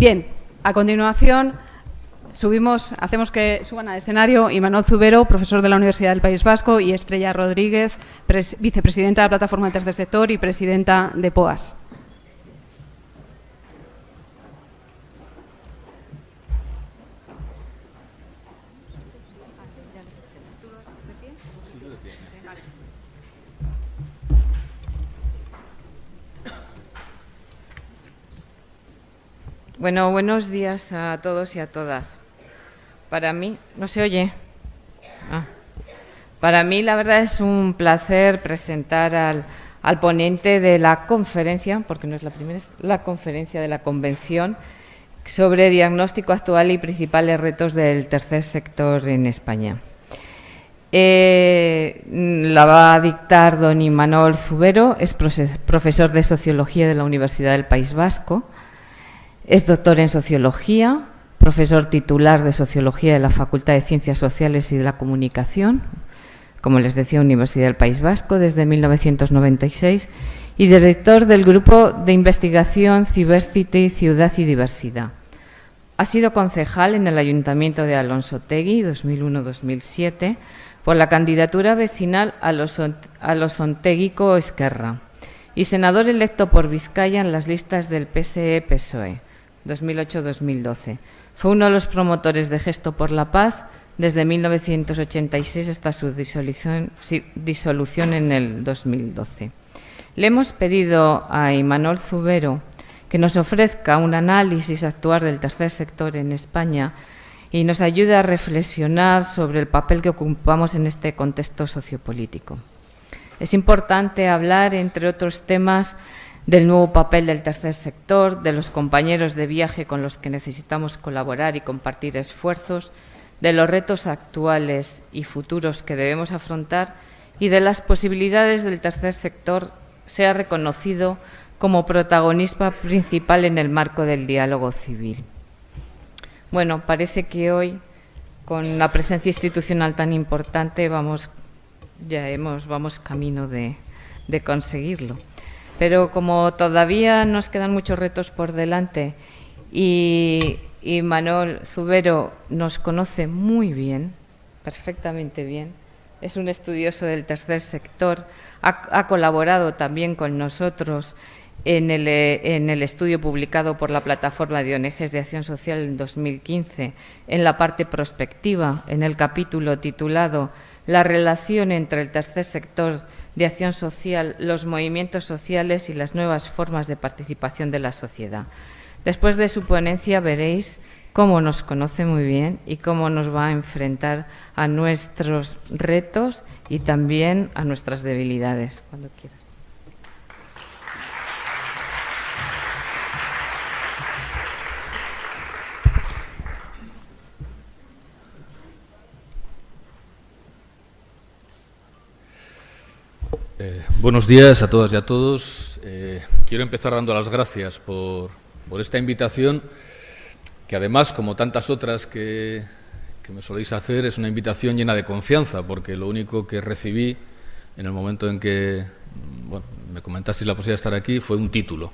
Bien, a continuación hacemos que suban al escenario Imanol Zubero, profesor de la Universidad del País Vasco, y Estrella Rodríguez, vicepresidenta de la Plataforma del Tercer Sector y presidenta de POAS. Bueno, buenos días a todos y a todas. Para mí, ¿no se oye? Para mí, la verdad, es un placer presentar al ponente de la conferencia, porque no es la primera, es la conferencia de la Convención sobre diagnóstico actual y principales retos del tercer sector en España. La va a dictar don Imanol Zubero, es profesor de Sociología de la Universidad del País Vasco. Es doctor en Sociología, profesor titular de Sociología de la Facultad de Ciencias Sociales y de la Comunicación, como les decía, Universidad del País Vasco, desde 1996, y director del Grupo de Investigación Cibercity, Ciudad y Diversidad. Ha sido concejal en el Ayuntamiento de Alonsotegui, 2001-2007, por la candidatura vecinal a los Onteguiko Esquerra, y senador electo por Vizcaya en las listas del PSE-PSOE. 2008-2012. Fue uno de los promotores de Gesto por la Paz desde 1986 hasta su disolución en el 2012. Le hemos pedido a Imanol Zubero que nos ofrezca un análisis actual del tercer sector en España y nos ayude a reflexionar sobre el papel que ocupamos en este contexto sociopolítico. Es importante hablar, entre otros temas, del nuevo papel del tercer sector, de los compañeros de viaje con los que necesitamos colaborar y compartir esfuerzos, de los retos actuales y futuros que debemos afrontar y de las posibilidades del tercer sector sea reconocido como protagonista principal en el marco del diálogo civil. Bueno, parece que hoy, con la presencia institucional tan importante, vamos camino de conseguirlo. Pero como todavía nos quedan muchos retos por delante y Imanol Zubero nos conoce muy bien, perfectamente bien, es un estudioso del tercer sector, ha colaborado también con nosotros en el estudio publicado por la Plataforma de ONGs de Acción Social en 2015, en la parte prospectiva, en el capítulo titulado La relación entre el tercer sector de acción social, los movimientos sociales y las nuevas formas de participación de la sociedad. Después de su ponencia veréis cómo nos conoce muy bien y cómo nos va a enfrentar a nuestros retos y también a nuestras debilidades. Cuando quieras. Buenos días a todas y a todos. Quiero empezar dando las gracias por esta invitación, que además, como tantas otras que me soléis hacer, es una invitación llena de confianza, porque lo único que recibí en el momento en que me comentasteis la posibilidad de estar aquí fue un título.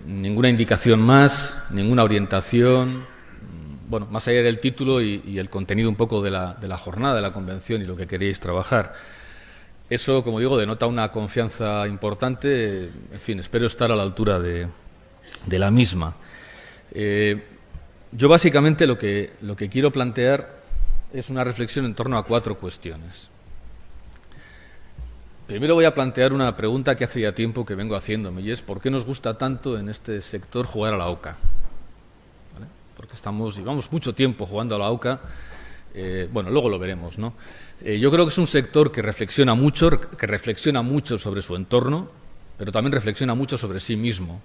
Ninguna indicación más, ninguna orientación, más allá del título y el contenido un poco de la jornada, de la convención y lo que queríais trabajar. Eso, como digo, denota una confianza importante. En fin, espero estar a la altura de la misma. Yo básicamente lo que quiero plantear es una reflexión en torno a 4 cuestiones. Primero voy a plantear una pregunta que hace ya tiempo que vengo haciéndome, y es ¿por qué nos gusta tanto en este sector jugar a la OCA? ¿Vale? Porque llevamos mucho tiempo jugando a la OCA. Luego lo veremos, ¿no? Yo creo que es un sector que reflexiona mucho sobre su entorno, pero también reflexiona mucho sobre sí mismo.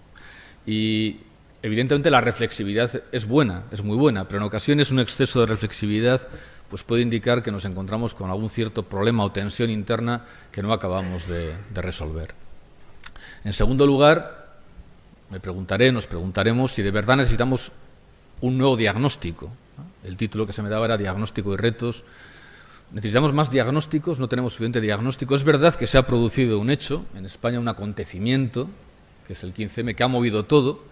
Y evidentemente la reflexividad es buena, es muy buena, pero en ocasiones un exceso de reflexividad pues puede indicar que nos encontramos con algún cierto problema o tensión interna que no acabamos de resolver. En segundo lugar, nos preguntaremos si de verdad necesitamos un nuevo diagnóstico. El título que se me daba era Diagnóstico y retos. Necesitamos más diagnósticos, no tenemos suficiente diagnóstico. Es verdad que se ha producido un hecho, en España un acontecimiento, que es el 15M, que ha movido todo,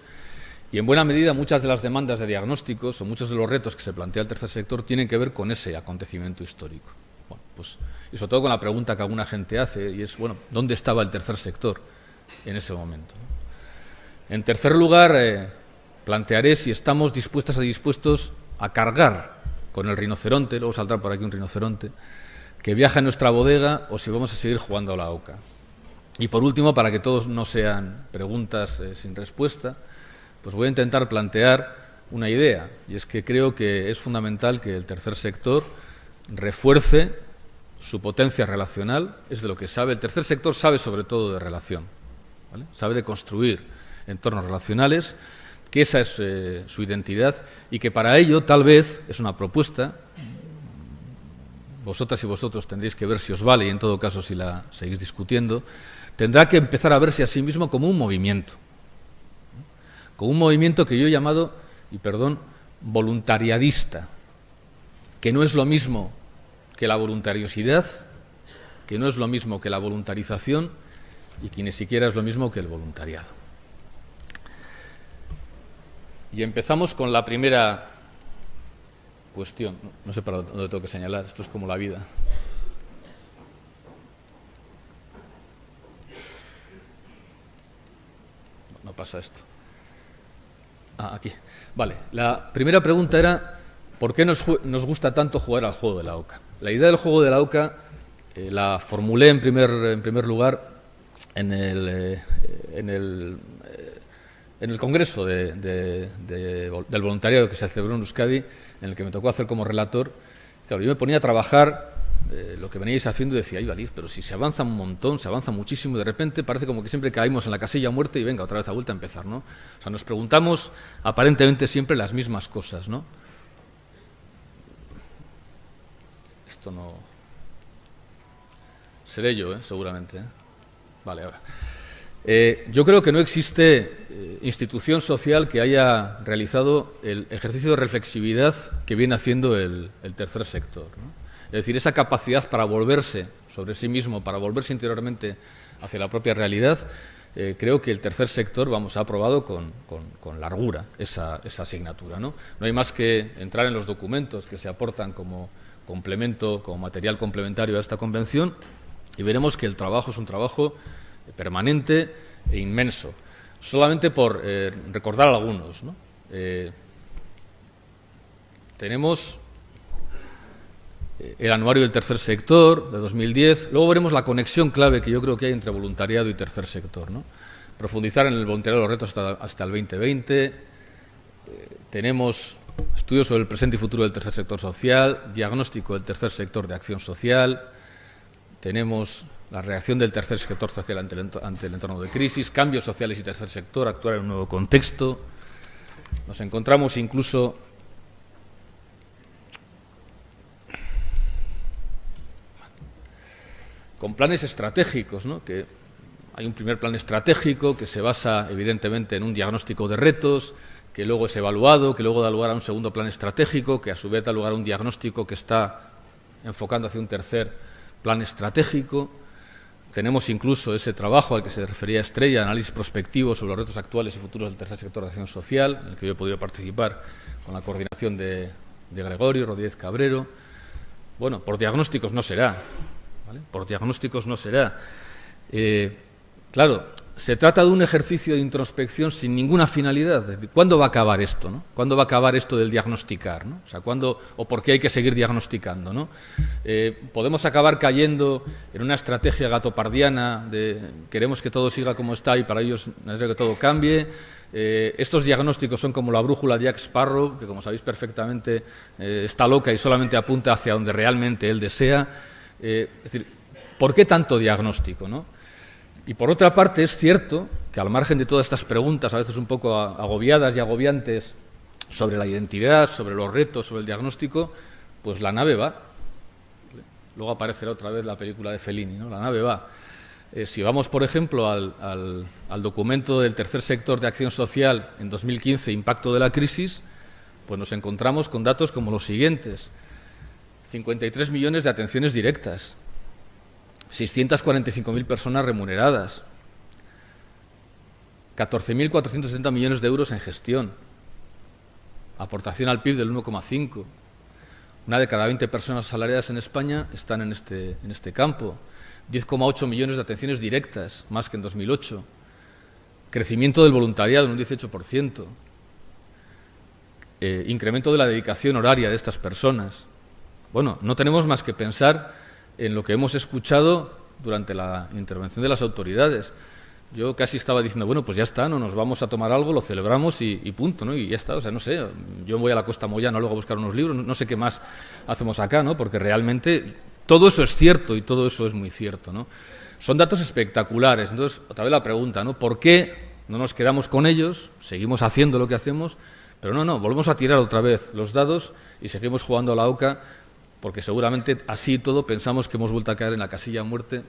Y en buena medida muchas de las demandas de diagnósticos o muchos de los retos que se plantea el tercer sector tienen que ver con ese acontecimiento histórico. Bueno, pues, y sobre todo con la pregunta que alguna gente hace, y es, bueno, ¿dónde estaba el tercer sector en ese momento? En tercer lugar, plantearé si estamos dispuestas o dispuestos a cargar con el rinoceronte, luego saldrá por aquí un rinoceronte, que viaja en nuestra bodega, o si vamos a seguir jugando a la oca. Y por último, para que todos no sean preguntas sin respuesta, pues voy a intentar plantear una idea, y es que creo que es fundamental que el tercer sector refuerce su potencia relacional, es de lo que sabe. El tercer sector sabe sobre todo de relación, ¿vale? Sabe de construir entornos relacionales, que esa es su identidad, y que para ello tal vez es una propuesta. Vosotras y vosotros tendréis que ver si os vale, y en todo caso si la seguís discutiendo, tendrá que empezar a verse a sí mismo como un movimiento que yo he llamado, y perdón, voluntariadista, que no es lo mismo que la voluntariosidad, que no es lo mismo que la voluntarización, y que ni siquiera es lo mismo que el voluntariado. Y empezamos con la primera cuestión. No sé para dónde tengo que señalar, esto es como la vida. No pasa esto. Aquí. Vale, la primera pregunta era ¿por qué nos gusta tanto jugar al juego de la oca? La idea del juego de la oca la formulé en primer lugar en el congreso del voluntariado que se celebró en Euskadi, en el que me tocó hacer como relator. Claro, yo me ponía a trabajar lo que veníais haciendo y decía, ay, Valiz, pero si se avanza un montón, se avanza muchísimo, y de repente parece como que siempre caímos en la casilla muerta y venga, otra vez a vuelta a empezar, ¿no? O sea, nos preguntamos aparentemente siempre las mismas cosas, ¿no? Esto no... Seré yo, seguramente. Vale, ahora. Yo creo que no existe institución social que haya realizado el ejercicio de reflexividad que viene haciendo el tercer sector, ¿no? Es decir, esa capacidad para volverse sobre sí mismo, para volverse interiormente hacia la propia realidad, creo que el tercer sector, ha aprobado con largura esa asignatura, ¿no? No hay más que entrar en los documentos que se aportan como complemento, como material complementario a esta convención, y veremos que el trabajo es un trabajo permanente e inmenso. Solamente por recordar algunos, ¿no? Tenemos el anuario del tercer sector de 2010, luego veremos la conexión clave que yo creo que hay entre voluntariado y tercer sector, ¿no? Profundizar en el voluntariado de los retos hasta el 2020, tenemos estudios sobre el presente y futuro del tercer sector social, diagnóstico del tercer sector de acción social, tenemos la reacción del tercer sector social ante el entorno de crisis, cambios sociales y tercer sector, actuar en un nuevo contexto. Nos encontramos incluso con planes estratégicos, ¿no? Que hay un primer plan estratégico que se basa evidentemente en un diagnóstico de retos, que luego es evaluado, que luego da lugar a un segundo plan estratégico, que a su vez da lugar a un diagnóstico que está enfocando hacia un tercer plan estratégico. Tenemos incluso ese trabajo al que se refería Estrella, análisis prospectivo sobre los retos actuales y futuros del tercer sector de acción social, en el que yo he podido participar con la coordinación de Gregorio Rodríguez Cabrero. Bueno, por diagnósticos no será, ¿vale? Por diagnósticos no será. Claro, se trata de un ejercicio de introspección sin ninguna finalidad. Es decir, ¿cuándo va a acabar esto, ¿no? ¿Cuándo va a acabar esto del diagnosticar, ¿no? O sea, ¿cuándo o por qué hay que seguir diagnosticando, ¿no? Podemos acabar cayendo en una estrategia gatopardiana de queremos que todo siga como está y para ellos es necesario que todo cambie. Estos diagnósticos son como la brújula de Jack Sparrow, que como sabéis perfectamente está loca y solamente apunta hacia donde realmente él desea. Es decir, ¿por qué tanto diagnóstico, ¿no? Y por otra parte es cierto que al margen de todas estas preguntas, a veces un poco agobiadas y agobiantes, sobre la identidad, sobre los retos, sobre el diagnóstico, pues la nave va. Luego aparecerá otra vez la película de Fellini, ¿no? La nave va. Si vamos, por ejemplo, al documento del tercer sector de acción social en 2015, impacto de la crisis, pues nos encontramos con datos como los siguientes. 53 millones de atenciones directas, 645.000 personas remuneradas, 14.470 millones de euros en gestión, aportación al PIB del 1,5%. Una de cada 20 personas asalariadas en España están en este campo. 10,8 millones de atenciones directas, más que en 2008. Crecimiento del voluntariado en un 18%. Incremento de la dedicación horaria de estas personas. Bueno, no tenemos más que pensar en lo que hemos escuchado durante la intervención de las autoridades. Yo casi estaba diciendo, bueno, pues ya está, no nos vamos a tomar algo, lo celebramos y punto, ¿no? Y ya está, o sea, no sé, yo voy a la Costa Moyana luego a buscar unos libros, no sé qué más hacemos acá, ¿no? Porque realmente todo eso es cierto y todo eso es muy cierto, ¿no? Son datos espectaculares. Entonces, otra vez la pregunta, ¿no? ¿Por qué no nos quedamos con ellos, seguimos haciendo lo que hacemos, pero no, volvemos a tirar otra vez los dados y seguimos jugando a la OCA, porque seguramente así y todo pensamos que hemos vuelto a caer en la casilla de muerte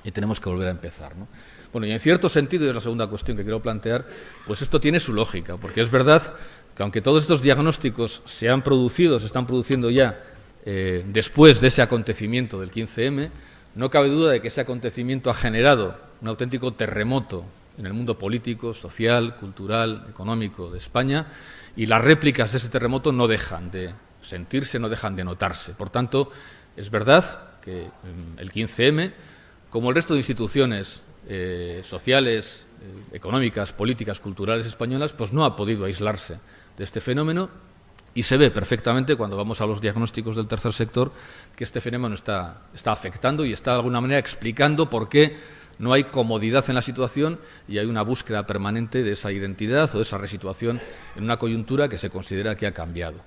y tenemos que volver a empezar, ¿no? Bueno, y en cierto sentido, y es la segunda cuestión que quiero plantear, pues esto tiene su lógica, porque es verdad que aunque todos estos diagnósticos se han producido, se están produciendo ya después de ese acontecimiento del 15M, no cabe duda de que ese acontecimiento ha generado un auténtico terremoto en el mundo político, social, cultural, económico de España, y las réplicas de ese terremoto no dejan de sentirse, no dejan de notarse. Por tanto, es verdad que el 15M, como el resto de instituciones sociales, económicas, políticas, culturales españolas, pues no ha podido aislarse de este fenómeno, y se ve perfectamente cuando vamos a los diagnósticos del tercer sector que este fenómeno está afectando y está de alguna manera explicando por qué no hay comodidad en la situación y hay una búsqueda permanente de esa identidad o de esa resituación en una coyuntura que se considera que ha cambiado.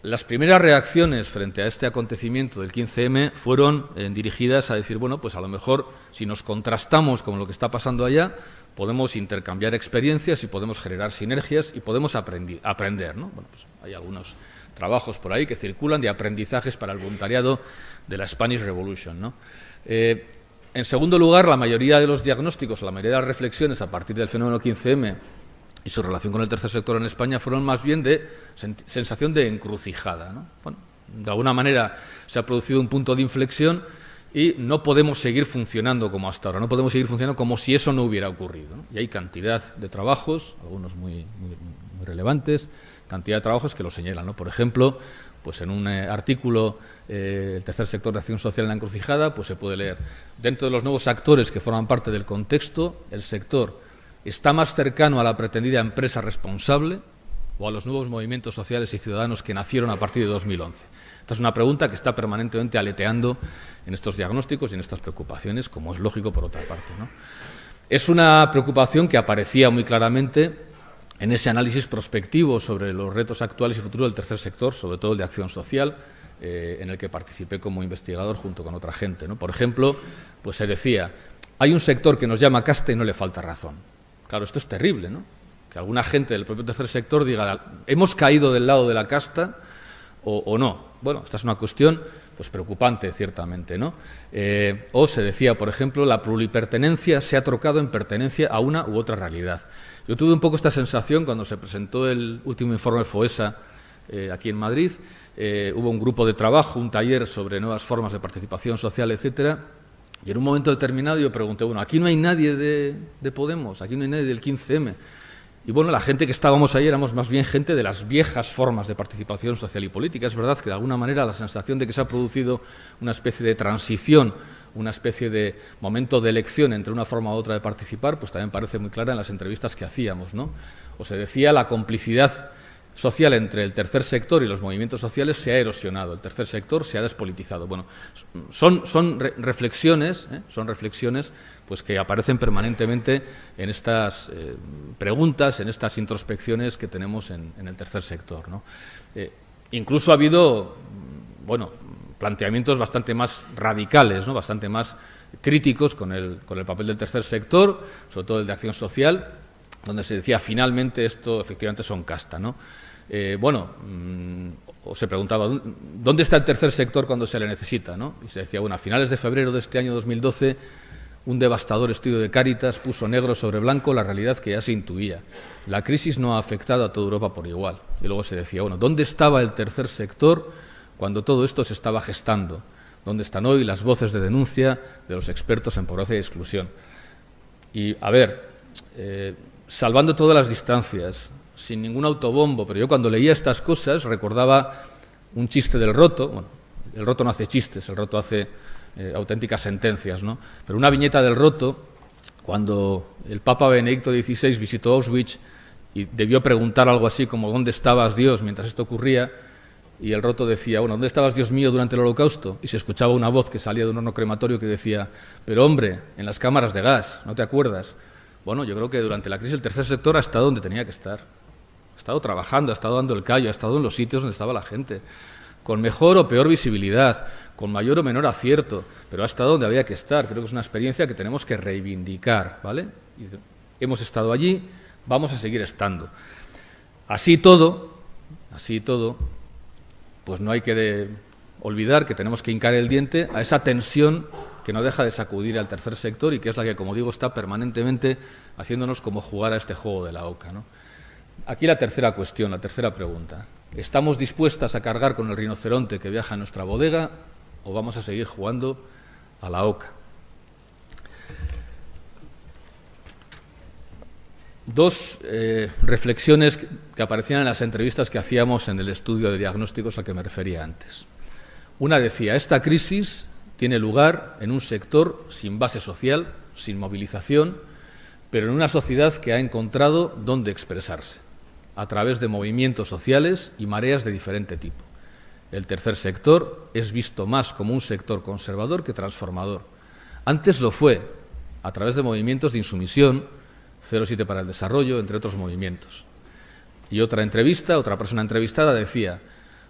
Las primeras reacciones frente a este acontecimiento del 15M fueron dirigidas a decir, bueno, pues a lo mejor si nos contrastamos con lo que está pasando allá, podemos intercambiar experiencias y podemos generar sinergias y podemos aprender, ¿no? Bueno, pues hay algunos trabajos por ahí que circulan de aprendizajes para el voluntariado de la Spanish Revolution, ¿no? En segundo lugar, la mayoría de los diagnósticos, la mayoría de las reflexiones a partir del fenómeno 15M y su relación con el tercer sector en España fueron más bien de sensación de encrucijada, ¿no? Bueno, de alguna manera se ha producido un punto de inflexión y no podemos seguir funcionando como hasta ahora, no podemos seguir funcionando como si eso no hubiera ocurrido, ¿no? Y hay cantidad de trabajos, algunos muy relevantes, cantidad de trabajos que lo señalan, ¿no? Por ejemplo, pues en un artículo, el tercer sector de acción social en la encrucijada, pues se puede leer, dentro de los nuevos actores que forman parte del contexto, el sector está más cercano a la pretendida empresa responsable o a los nuevos movimientos sociales y ciudadanos que nacieron a partir de 2011. Esta es una pregunta que está permanentemente aleteando en estos diagnósticos y en estas preocupaciones, como es lógico por otra parte, ¿no? Es una preocupación que aparecía muy claramente en ese análisis prospectivo sobre los retos actuales y futuros del tercer sector, sobre todo el de acción social, en el que participé como investigador junto con otra gente, ¿no? Por ejemplo, pues se decía, hay un sector que nos llama casta y no le falta razón. Claro, esto es terrible, ¿no? Que alguna gente del propio tercer sector diga, ¿hemos caído del lado de la casta o no? Bueno, esta es una cuestión pues preocupante, ciertamente, ¿no? O se decía, por ejemplo, la pluripertenencia se ha trocado en pertenencia a una u otra realidad. Yo tuve un poco esta sensación cuando se presentó el último informe FOESA aquí en Madrid. Hubo un grupo de trabajo, un taller sobre nuevas formas de participación social, etcétera. Y en un momento determinado yo pregunté, bueno, aquí no hay nadie de Podemos, aquí no hay nadie del 15M. Y bueno, la gente que estábamos ahí éramos más bien gente de las viejas formas de participación social y política. Es verdad que de alguna manera la sensación de que se ha producido una especie de transición, una especie de momento de elección entre una forma u otra de participar, pues también parece muy clara en las entrevistas que hacíamos, ¿no? O se decía la complicidad social entre el tercer sector y los movimientos sociales se ha erosionado, el tercer sector se ha despolitizado. Bueno, son reflexiones pues que aparecen permanentemente en estas preguntas, en estas introspecciones que tenemos en el tercer sector, ¿no? Incluso ha habido, bueno, planteamientos bastante más radicales, ¿no? Bastante más críticos con el papel del tercer sector, sobre todo el de acción social, donde se decía finalmente esto efectivamente son casta, ¿no? O se preguntaba, ¿dónde está el tercer sector cuando se le necesita, ¿no? Y se decía, bueno, a finales de febrero de este año 2012, un devastador estudio de Cáritas puso negro sobre blanco la realidad que ya se intuía. La crisis no ha afectado a toda Europa por igual. Y luego se decía, bueno, ¿dónde estaba el tercer sector cuando todo esto se estaba gestando? ¿Dónde están hoy las voces de denuncia de los expertos en pobreza y exclusión? Y, a ver, salvando todas las distancias, sin ningún autobombo, pero yo cuando leía estas cosas recordaba un chiste del Roto. Bueno, el Roto no hace chistes, el Roto hace auténticas sentencias, ¿no? Pero una viñeta del Roto, cuando el Papa Benedicto XVI visitó Auschwitz y debió preguntar algo así como ¿dónde estabas, Dios?, mientras esto ocurría, y el Roto decía, bueno, ¿dónde estabas, Dios mío, durante el Holocausto? Y se escuchaba una voz que salía de un horno crematorio que decía, pero hombre, en las cámaras de gas, ¿no te acuerdas? Bueno, yo creo que durante la crisis el tercer sector ha estado donde tenía que estar. Ha estado trabajando, ha estado dando el callo, ha estado en los sitios donde estaba la gente, con mejor o peor visibilidad, con mayor o menor acierto, pero ha estado donde había que estar. Creo que es una experiencia que tenemos que reivindicar, ¿vale? Y hemos estado allí, vamos a seguir estando. Así todo, pues no hay que olvidar que tenemos que hincar el diente a esa tensión que no deja de sacudir al tercer sector y que es la que, como digo, está permanentemente haciéndonos como jugar a este juego de la oca, ¿no? Aquí la tercera cuestión, la tercera pregunta. ¿Estamos dispuestas a cargar con el rinoceronte que viaja en nuestra bodega o vamos a seguir jugando a la oca? Dos reflexiones que aparecían en las entrevistas que hacíamos en el estudio de diagnósticos al que me refería antes. Una decía, esta crisis tiene lugar en un sector sin base social, sin movilización, pero en una sociedad que ha encontrado dónde expresarse, a través de movimientos sociales y mareas de diferente tipo. El tercer sector es visto más como un sector conservador que transformador. Antes lo fue, a través de movimientos de insumisión, 07 para el desarrollo, entre otros movimientos. Y otra persona entrevistada decía,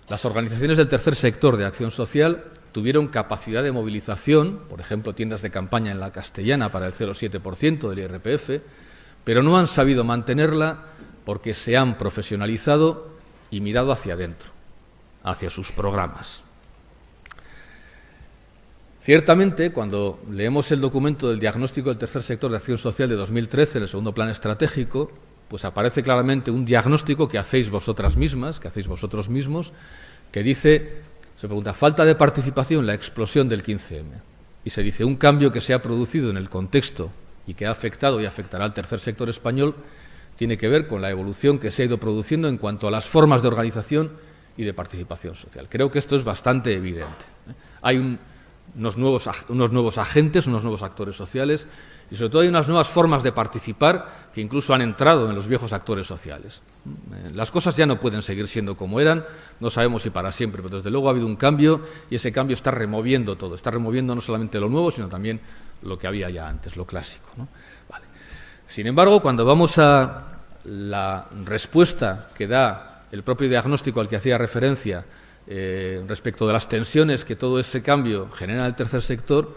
las organizaciones del tercer sector de acción social tuvieron capacidad de movilización, por ejemplo, tiendas de campaña en la Castellana para el 0,7% del IRPF, pero no han sabido mantenerla porque se han profesionalizado y mirado hacia adentro, hacia sus programas. Ciertamente, cuando leemos el documento del diagnóstico del tercer sector de acción social de 2013, el segundo plan estratégico, pues aparece claramente un diagnóstico que hacéis vosotras mismas, que hacéis vosotros mismos, que dice, se pregunta, falta de participación, la explosión del 15M. Y se dice, un cambio que se ha producido en el contexto y que ha afectado y afectará al tercer sector español, tiene que ver con la evolución que se ha ido produciendo en cuanto a las formas de organización y de participación social. Creo que esto es bastante evidente. Hay unos nuevos agentes, unos nuevos actores sociales y sobre todo hay unas nuevas formas de participar que incluso han entrado en los viejos actores sociales. Las cosas ya no pueden seguir siendo como eran, no sabemos si para siempre, pero desde luego ha habido un cambio y ese cambio está removiendo todo, está removiendo no solamente lo nuevo, sino también lo que había ya antes, lo clásico, ¿no? Vale. Sin embargo, cuando vamos a la respuesta que da el propio diagnóstico al que hacía referencia respecto de las tensiones que todo ese cambio genera en el tercer sector,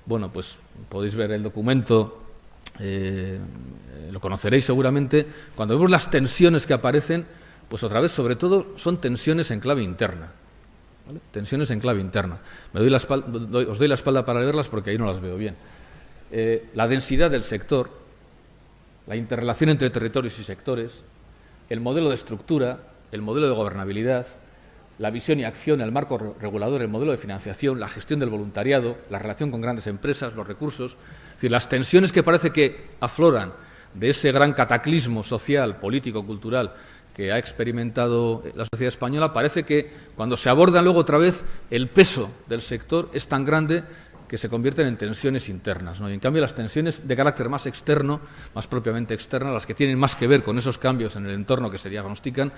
bueno, pues podéis ver el documento, lo conoceréis seguramente. Cuando vemos las tensiones que aparecen, pues otra vez, sobre todo, son tensiones en clave interna, ¿vale? Tensiones en clave interna. Os doy la espalda para leerlas porque ahí no las veo bien. La densidad del sector, la interrelación entre territorios y sectores, el modelo de estructura, el modelo de gobernabilidad, la visión y acción, el marco regulador, el modelo de financiación, la gestión del voluntariado, la relación con grandes empresas, los recursos. Es decir, las tensiones que parece que afloran de ese gran cataclismo social, político, cultural que ha experimentado la sociedad española, parece que cuando se aborda luego otra vez el peso del sector es tan grande que se convierten en tensiones internas, ¿no? Y en cambio las tensiones de carácter más externo, más propiamente externas, las que tienen más que ver con esos cambios en el entorno que se diagnostican,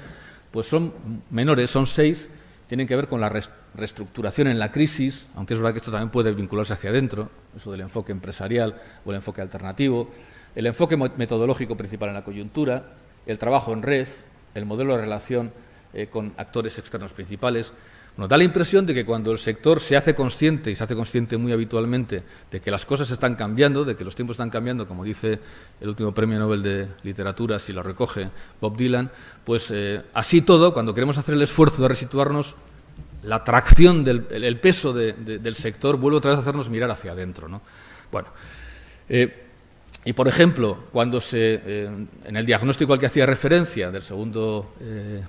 pues son menores, son 6, tienen que ver con la reestructuración en la crisis, aunque es verdad que esto también puede vincularse hacia adentro, eso del enfoque empresarial o el enfoque alternativo, el enfoque metodológico principal en la coyuntura, el trabajo en red, el modelo de relación con actores externos principales. Nos da la impresión de que cuando el sector se hace consciente, y se hace consciente muy habitualmente, de que las cosas están cambiando, de que los tiempos están cambiando, como dice el último premio Nobel de Literatura, si lo recoge Bob Dylan, pues así todo, cuando queremos hacer el esfuerzo de resituarnos, la atracción el peso del sector vuelve otra vez a hacernos mirar hacia adentro, ¿no? Bueno, y por ejemplo, cuando en el diagnóstico al que hacía referencia del segundo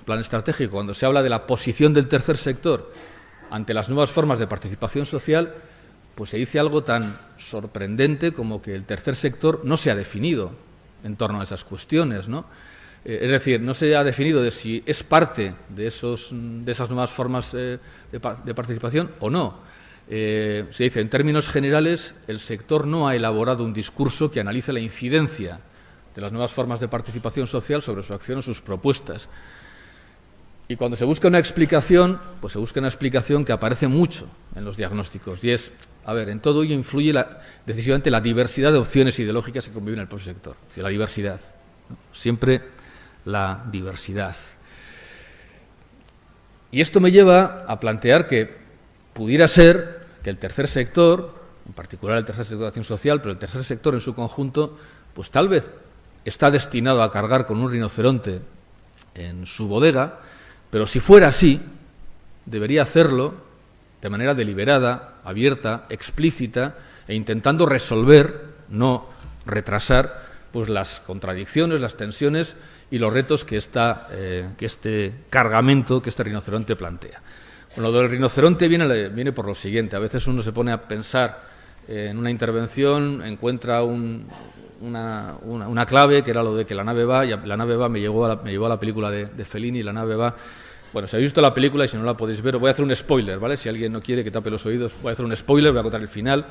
plan estratégico, cuando se habla de la posición del tercer sector ante las nuevas formas de participación social, pues se dice algo tan sorprendente como que el tercer sector no se ha definido en torno a esas cuestiones, ¿no? Es decir, no se ha definido de si es parte de esas nuevas formas de participación o no. Se dice, en términos generales, el sector no ha elaborado un discurso que analice la incidencia de las nuevas formas de participación social sobre su acción o sus propuestas. Y cuando se busca una explicación, pues se busca una explicación que aparece mucho en los diagnósticos, y es, a ver, en todo ello influye decisivamente la diversidad de opciones ideológicas que conviven en el propio sector, es decir, la diversidad, ¿no? Siempre la diversidad. Y esto me lleva a plantear que pudiera ser que el tercer sector, en particular el tercer sector de acción social, pero el tercer sector en su conjunto, pues tal vez está destinado a cargar con un rinoceronte en su bodega, pero si fuera así, debería hacerlo de manera deliberada, abierta, explícita e intentando resolver, no retrasar, pues las contradicciones, las tensiones y los retos que este cargamento, que este rinoceronte plantea. Bueno, lo del rinoceronte viene por lo siguiente. A veces uno se pone a pensar en una intervención, encuentra una clave, que era lo de que la nave va, y la nave va me llevó a la película de Fellini, la nave va. Bueno, si habéis visto la película y si no la podéis ver, os voy a hacer un spoiler, ¿vale? Si alguien no quiere que tape los oídos, voy a hacer un spoiler, voy a contar el final,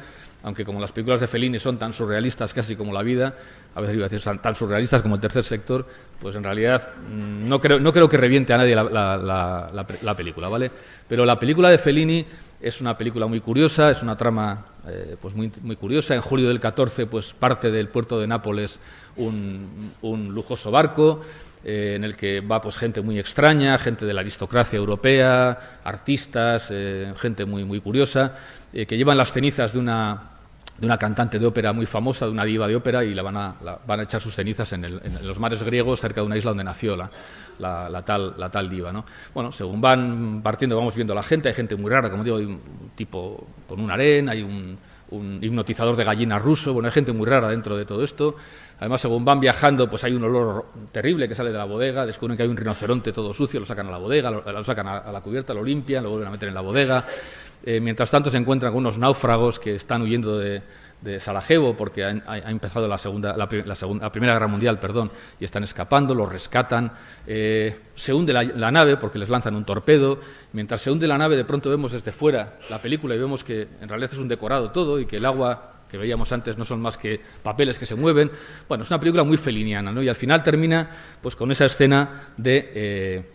aunque como las películas de Fellini son tan surrealistas casi como la vida, a veces iba a decir tan surrealistas como el tercer sector, pues en realidad no creo que reviente a nadie la película, ¿vale? Pero la película de Fellini es una película muy curiosa, es una trama pues muy curiosa. En julio del 14 pues parte del puerto de Nápoles un lujoso barco, en el que va pues gente muy extraña, gente de la aristocracia europea, artistas, gente muy curiosa, que llevan las cenizas de una cantante de ópera muy famosa, de una diva de ópera, y van a echar sus cenizas en los mares griegos, cerca de una isla donde nació la tal diva, ¿no? Bueno, según van partiendo, vamos viendo a la gente, hay gente muy rara, como digo, hay un tipo con un harén, hay un hipnotizador de gallinas ruso, bueno, hay gente muy rara dentro de todo esto. Además, según van viajando, pues hay un olor terrible que sale de la bodega, descubren que hay un rinoceronte todo sucio, lo sacan a la bodega, lo sacan a la cubierta, lo limpian, lo vuelven a meter en la bodega. Mientras tanto se encuentran con unos náufragos que están huyendo de Sarajevo porque ha empezado la Primera Guerra Mundial, y están escapando, los rescatan. Se hunde la nave porque les lanzan un torpedo. Mientras se hunde la nave, de pronto vemos desde fuera la película y vemos que en realidad es un decorado todo y que el agua que veíamos antes no son más que papeles que se mueven. Bueno, es una película muy feliniana, ¿no? Y al final termina pues con esa escena de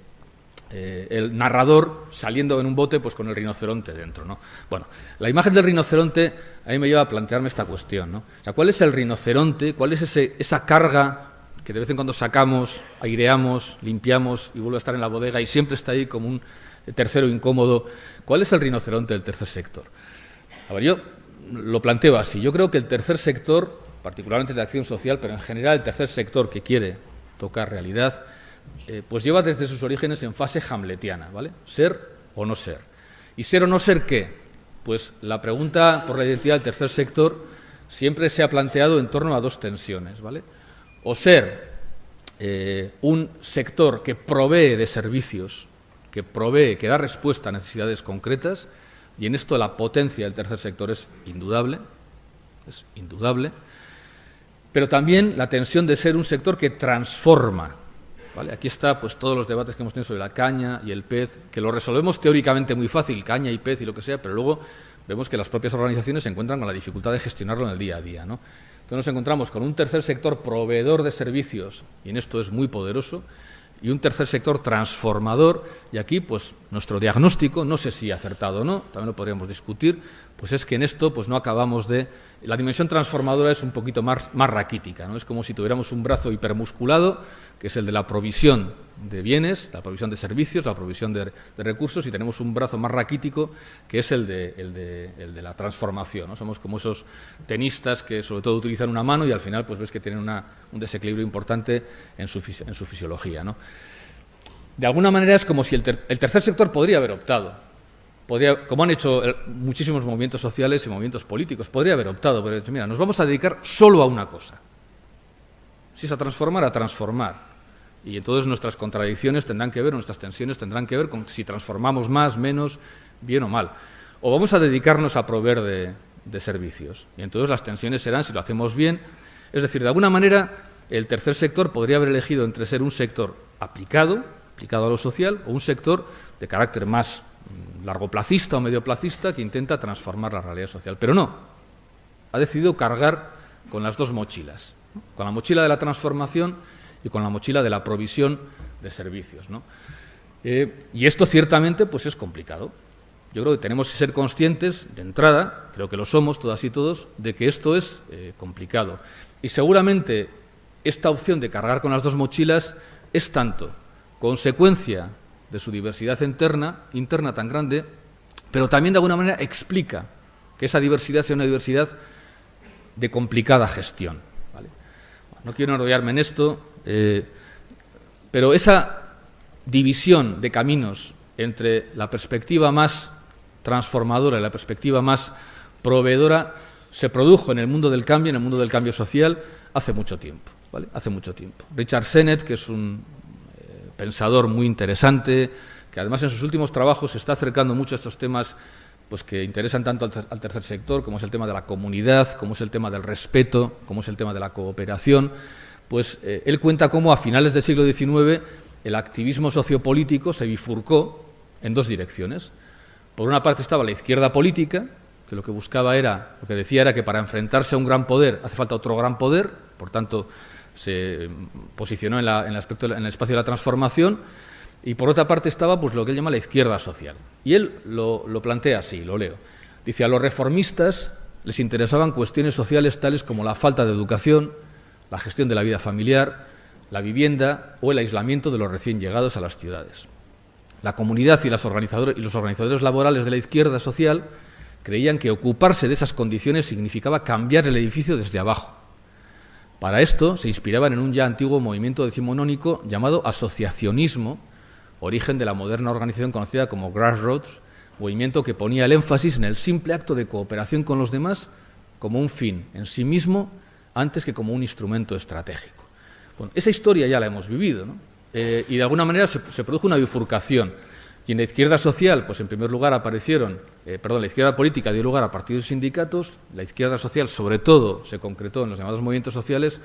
el narrador saliendo en un bote pues con el rinoceronte dentro, ¿no? Bueno, la imagen del rinoceronte a mí me lleva a plantearme esta cuestión, ¿no? O sea, ¿cuál es el rinoceronte? ¿Cuál es esa carga que de vez en cuando sacamos, aireamos, limpiamos y vuelve a estar en la bodega y siempre está ahí como un tercero incómodo? ¿Cuál es el rinoceronte del tercer sector? A ver, yo lo planteo así. Yo creo que el tercer sector, particularmente de acción social, pero en general el tercer sector que quiere tocar realidad, pues lleva desde sus orígenes en fase hamletiana, ¿vale? Ser o no ser. ¿Y ser o no ser qué? Pues la pregunta por la identidad del tercer sector siempre se ha planteado en torno a dos tensiones, ¿vale? O ser un sector que provee de servicios, que da respuesta a necesidades concretas, y en esto la potencia del tercer sector es indudable, pero también la tensión de ser un sector que transforma, ¿vale? Aquí está pues todos los debates que hemos tenido sobre la caña y el pez, que lo resolvemos teóricamente muy fácil, caña y pez y lo que sea, pero luego vemos que las propias organizaciones se encuentran con la dificultad de gestionarlo en el día a día, ¿no? Entonces nos encontramos con un tercer sector proveedor de servicios, y en esto es muy poderoso, y un tercer sector transformador, y aquí pues nuestro diagnóstico, no sé si acertado o no, también lo podríamos discutir, pues es que en esto pues no acabamos de... La dimensión transformadora es un poquito más raquítica, ¿no? Es como si tuviéramos un brazo hipermusculado, que es el de la provisión de bienes, la provisión de servicios, la provisión de recursos, y tenemos un brazo más raquítico, que es el de la transformación, ¿no? Somos como esos tenistas que sobre todo utilizan una mano y al final pues ves que tienen un desequilibrio importante en su fisiología, ¿no? De alguna manera es como si el tercer sector podría haber optado. Como han hecho muchísimos movimientos sociales y movimientos políticos, podría haber optado, pero dicho, mira, nos vamos a dedicar solo a una cosa. Si es a transformar. Y entonces nuestras contradicciones tendrán que ver, nuestras tensiones tendrán que ver con si transformamos más, menos, bien o mal. O vamos a dedicarnos a proveer de servicios. Y entonces las tensiones serán si lo hacemos bien. Es decir, de alguna manera el tercer sector podría haber elegido entre ser un sector aplicado a lo social, o un sector de carácter más largoplacista o medioplacista que intenta transformar la realidad social. Pero no, ha decidido cargar con las dos mochilas, ¿no? Con la mochila de la transformación y con la mochila de la provisión de servicios, ¿no? Y esto ciertamente pues es complicado. Yo creo que tenemos que ser conscientes de entrada, creo que lo somos todas y todos, de que esto es complicado. Y seguramente esta opción de cargar con las dos mochilas es tanto consecuencia de su diversidad interna tan grande, pero también de alguna manera explica que esa diversidad sea una diversidad de complicada gestión, ¿vale? No quiero enrollarme en esto, pero esa división de caminos entre la perspectiva más transformadora y la perspectiva más proveedora se produjo en el mundo del cambio social, hace mucho tiempo, ¿vale? Hace mucho tiempo. Richard Sennett, que es un pensador muy interesante, que además en sus últimos trabajos se está acercando mucho a estos temas pues, que interesan tanto al tercer sector, como es el tema de la comunidad, como es el tema del respeto, como es el tema de la cooperación, pues él cuenta cómo a finales del siglo XIX el activismo sociopolítico se bifurcó en dos direcciones. Por una parte estaba la izquierda política, que lo que decía era que para enfrentarse a un gran poder hace falta otro gran poder, por tanto se posicionó en el espacio de la transformación, y por otra parte estaba pues, lo que él llama la izquierda social. Y él lo plantea así, lo leo. Dice, a los reformistas les interesaban cuestiones sociales tales como la falta de educación, la gestión de la vida familiar, la vivienda o el aislamiento de los recién llegados a las ciudades. La comunidad y los organizadores laborales de la izquierda social creían que ocuparse de esas condiciones significaba cambiar el edificio desde abajo. Para esto se inspiraban en un ya antiguo movimiento decimonónico llamado asociacionismo, origen de la moderna organización conocida como grassroots, movimiento que ponía el énfasis en el simple acto de cooperación con los demás como un fin en sí mismo antes que como un instrumento estratégico. Bueno, esa historia ya la hemos vivido, ¿no? Y de alguna manera se produjo una bifurcación. Y en la izquierda social, pues en primer lugar la izquierda política dio lugar a partidos y sindicatos, la izquierda social sobre todo se concretó en los llamados movimientos sociales,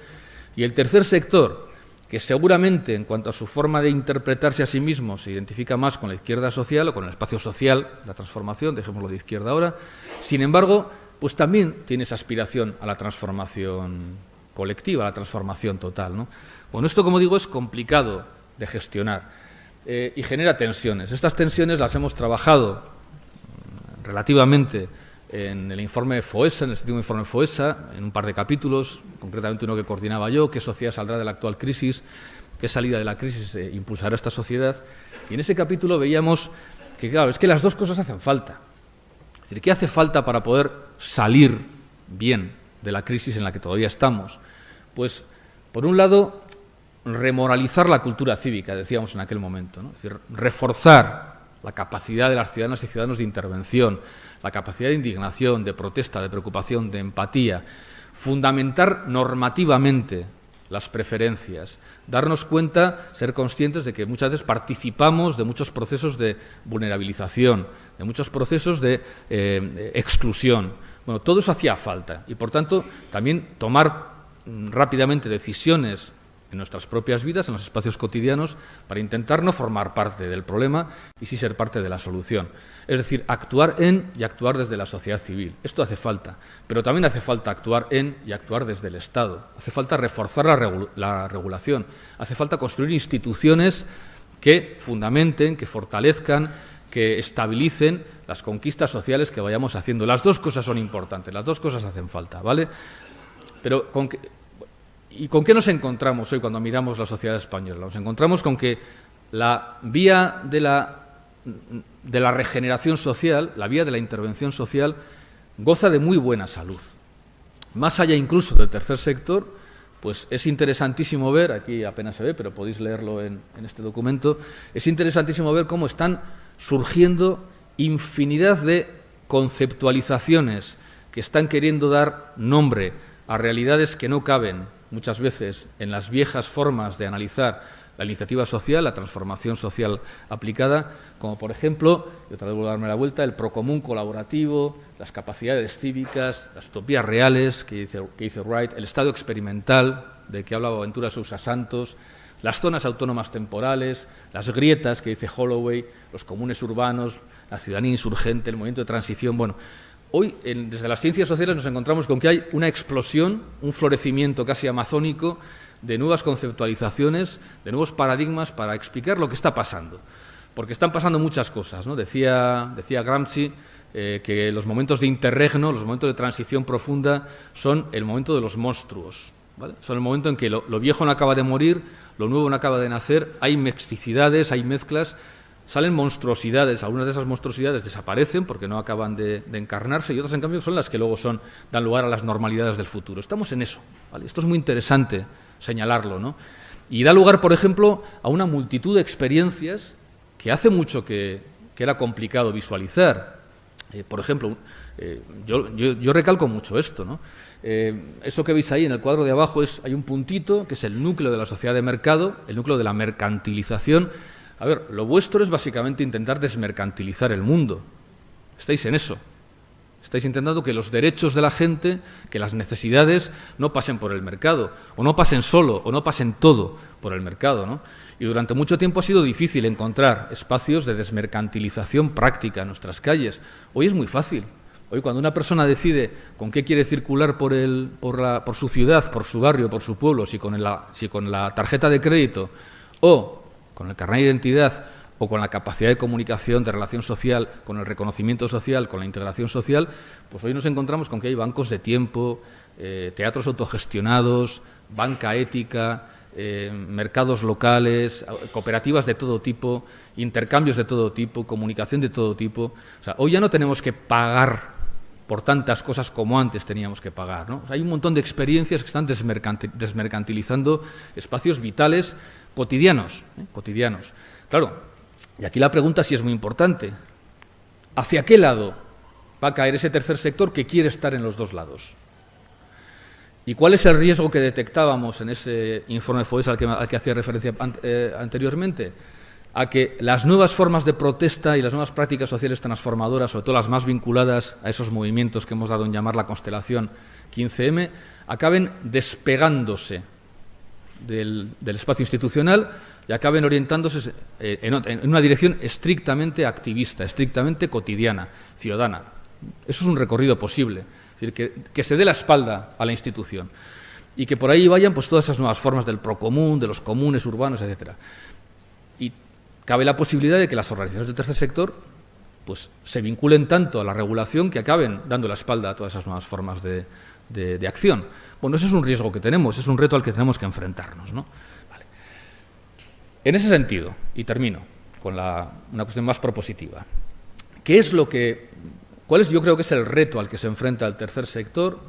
y el tercer sector, que seguramente en cuanto a su forma de interpretarse a sí mismo se identifica más con la izquierda social o con el espacio social, la transformación, dejémoslo de izquierda ahora, sin embargo, pues también tiene esa aspiración a la transformación colectiva, a la transformación total, ¿no? Bueno, esto, como digo, es complicado de gestionar y genera tensiones. Estas tensiones las hemos trabajado relativamente en el informe de FOESA, en el último informe de FOESA, en un par de capítulos, concretamente uno que coordinaba yo, qué sociedad saldrá de la actual crisis, qué salida de la crisis impulsará esta sociedad. Y en ese capítulo veíamos que, claro, es que las dos cosas hacen falta. Es decir, ¿qué hace falta para poder salir bien de la crisis en la que todavía estamos? Pues, por un lado, remoralizar la cultura cívica, decíamos en aquel momento, ¿no? Es decir, reforzar la capacidad de las ciudadanas y ciudadanos de intervención, la capacidad de indignación, de protesta, de preocupación, de empatía, fundamentar normativamente las preferencias, darnos cuenta, ser conscientes de que muchas veces participamos de muchos procesos de vulnerabilización, de muchos procesos de exclusión. Bueno, todo eso hacía falta y, por tanto, también tomar rápidamente decisiones en nuestras propias vidas, en los espacios cotidianos, para intentar no formar parte del problema y sí ser parte de la solución. Es decir, actuar en y actuar desde la sociedad civil. Esto hace falta, pero también hace falta actuar en y actuar desde el Estado. Hace falta reforzar la regulación. Hace falta construir instituciones que fundamenten, que fortalezcan, que estabilicen las conquistas sociales que vayamos haciendo. Las dos cosas son importantes, las dos cosas hacen falta, ¿vale? Pero ¿con qué nos encontramos hoy cuando miramos la sociedad española? Nos encontramos con que la vía de la regeneración social, la vía de la intervención social, goza de muy buena salud. Más allá incluso del tercer sector, pues es interesantísimo ver, aquí apenas se ve, pero podéis leerlo en este documento, es interesantísimo ver cómo están surgiendo infinidad de conceptualizaciones que están queriendo dar nombre a realidades que no caben muchas veces en las viejas formas de analizar la iniciativa social, la transformación social aplicada, como por ejemplo, y otra vez vuelvo a darme la vuelta, el procomún colaborativo, las capacidades cívicas, las utopías reales que dice Wright, el estado experimental, de que hablaba Ventura Sousa Santos, las zonas autónomas temporales, las grietas que dice Holloway, los comunes urbanos, la ciudadanía insurgente, el movimiento de transición. Bueno, hoy desde las ciencias sociales nos encontramos con que hay una explosión, un florecimiento casi amazónico de nuevas conceptualizaciones, de nuevos paradigmas para explicar lo que está pasando. Porque están pasando muchas cosas, ¿no? Decía Gramsci que los momentos de interregno, los momentos de transición profunda, son el momento de los monstruos, ¿vale? Son el momento en que lo viejo no acaba de morir, lo nuevo no acaba de nacer, hay mixticidades, hay mezclas, salen monstruosidades, algunas de esas monstruosidades desaparecen porque no acaban de encarnarse y otras, en cambio, son las que luego dan lugar a las normalidades del futuro. Estamos en eso, ¿vale? Esto es muy interesante señalarlo, ¿no? Y da lugar, por ejemplo, a una multitud de experiencias que hace mucho que era complicado visualizar. Por ejemplo, yo recalco mucho esto, ¿no? Eso que veis ahí en el cuadro de abajo hay un puntito que es el núcleo de la sociedad de mercado, el núcleo de la mercantilización. A ver, lo vuestro es básicamente intentar desmercantilizar el mundo. Estáis en eso. Estáis intentando que los derechos de la gente, que las necesidades no pasen por el mercado, o no pasen solo, o no pasen todo por el mercado, ¿no? Y durante mucho tiempo ha sido difícil encontrar espacios de desmercantilización práctica en nuestras calles. Hoy es muy fácil. Hoy, cuando una persona decide con qué quiere circular por su ciudad, por su barrio, por su pueblo, si con la tarjeta de crédito o con el carnet de identidad o con la capacidad de comunicación, de relación social, con el reconocimiento social, con la integración social, pues hoy nos encontramos con que hay bancos de tiempo, teatros autogestionados, banca ética, mercados locales, cooperativas de todo tipo, intercambios de todo tipo, comunicación de todo tipo. O sea, hoy ya no tenemos que pagar por tantas cosas como antes teníamos que pagar, ¿no? O sea, hay un montón de experiencias que están desmercantilizando espacios vitales cotidianos. Claro, y aquí la pregunta sí es muy importante. ¿Hacia qué lado va a caer ese tercer sector que quiere estar en los dos lados? ¿Y cuál es el riesgo que detectábamos en ese informe FOES al que hacía referencia anteriormente? A que las nuevas formas de protesta y las nuevas prácticas sociales transformadoras, sobre todo las más vinculadas a esos movimientos que hemos dado en llamar la constelación 15M, acaben despegándose del espacio institucional y acaben orientándose en una dirección estrictamente activista, estrictamente cotidiana, ciudadana. Eso es un recorrido posible, es decir, que se dé la espalda a la institución y que por ahí vayan pues todas esas nuevas formas del procomún, de los comunes urbanos, etcétera. Y cabe la posibilidad de que las organizaciones del tercer sector pues se vinculen tanto a la regulación que acaben dando la espalda a todas esas nuevas formas de acción. Bueno, ese es un riesgo que tenemos, es un reto al que tenemos que enfrentarnos, ¿no? Vale. En ese sentido, y termino con una cuestión más propositiva, ¿cuál es, yo creo que es el reto al que se enfrenta el tercer sector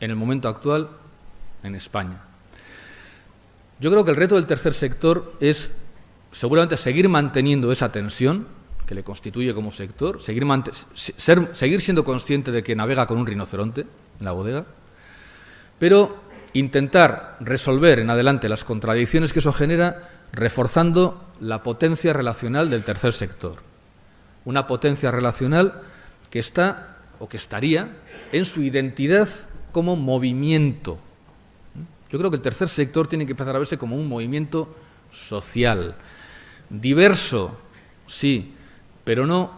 en el momento actual en España? Yo creo que el reto del tercer sector es seguramente seguir manteniendo esa tensión que le constituye como sector, seguir siendo consciente de que navega con un rinoceronte en la bodega, pero intentar resolver en adelante las contradicciones que eso genera reforzando la potencia relacional del tercer sector. Una potencia relacional que está o que estaría en su identidad como movimiento. Yo creo que el tercer sector tiene que empezar a verse como un movimiento social, diverso, sí, pero no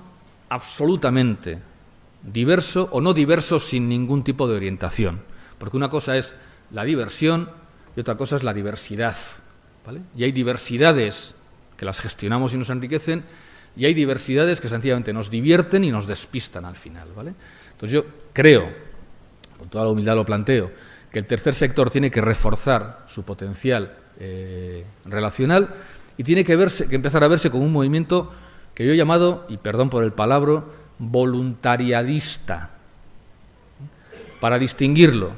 absolutamente diverso o no diverso sin ningún tipo de orientación. Porque una cosa es la diversión y otra cosa es la diversidad, ¿vale? Y hay diversidades que las gestionamos y nos enriquecen y hay diversidades que sencillamente nos divierten y nos despistan al final, ¿vale? Entonces yo creo, con toda la humildad lo planteo, que el tercer sector tiene que reforzar su potencial relacional y tiene que empezar a verse como un movimiento que yo he llamado, y perdón por el palabra, voluntariadista, para distinguirlo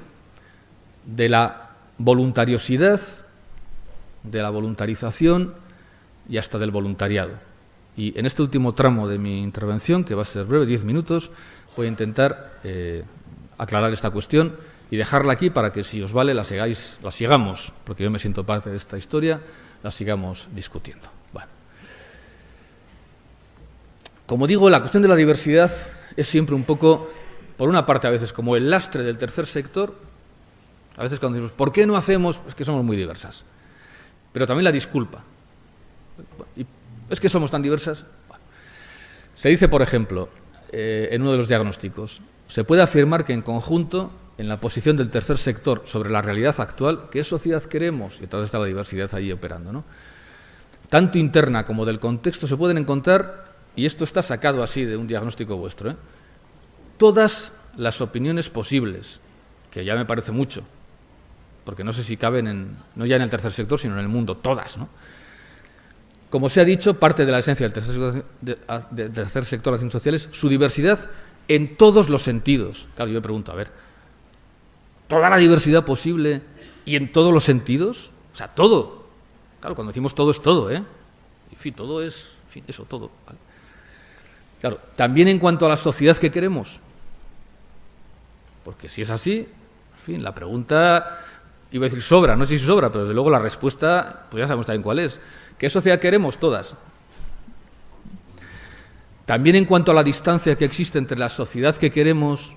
de la voluntariosidad, de la voluntarización y hasta del voluntariado. Y en este último tramo de mi intervención, que va a ser breve, 10 minutos, voy a intentar aclarar esta cuestión y dejarla aquí para que, si os vale, la sigamos, porque yo me siento parte de esta historia, la sigamos discutiendo. Bueno. Como digo, la cuestión de la diversidad es siempre un poco, por una parte a veces como el lastre del tercer sector, A veces cuando decimos, ¿por qué no hacemos? Es que somos muy diversas. Pero también la disculpa. ¿Y es que somos tan diversas? Bueno. Se dice, por ejemplo, en uno de los diagnósticos, se puede afirmar que en conjunto, en la posición del tercer sector sobre la realidad actual, ¿qué sociedad queremos? Y entonces está la diversidad ahí operando, ¿no? Tanto interna como del contexto se pueden encontrar, y esto está sacado así de un diagnóstico vuestro, todas las opiniones posibles, que ya me parece mucho, porque no sé si caben no ya en el tercer sector, sino en el mundo, todas, ¿no? Como se ha dicho, parte de la esencia del tercer sector de acciones sociales, su diversidad en todos los sentidos. Claro, yo me pregunto, a ver, ¿toda la diversidad posible y en todos los sentidos? O sea, todo. Claro, cuando decimos todo es todo, ¿eh? En fin, todo es, en fin, eso, todo. ¿Vale? Claro, también en cuanto a la sociedad que queremos. Porque si es así, en fin, la pregunta, iba a decir sobra, no sé si sobra, pero desde luego la respuesta, pues ya sabemos también cuál es. ¿Qué sociedad queremos? Todas. También en cuanto a la distancia que existe entre la sociedad que queremos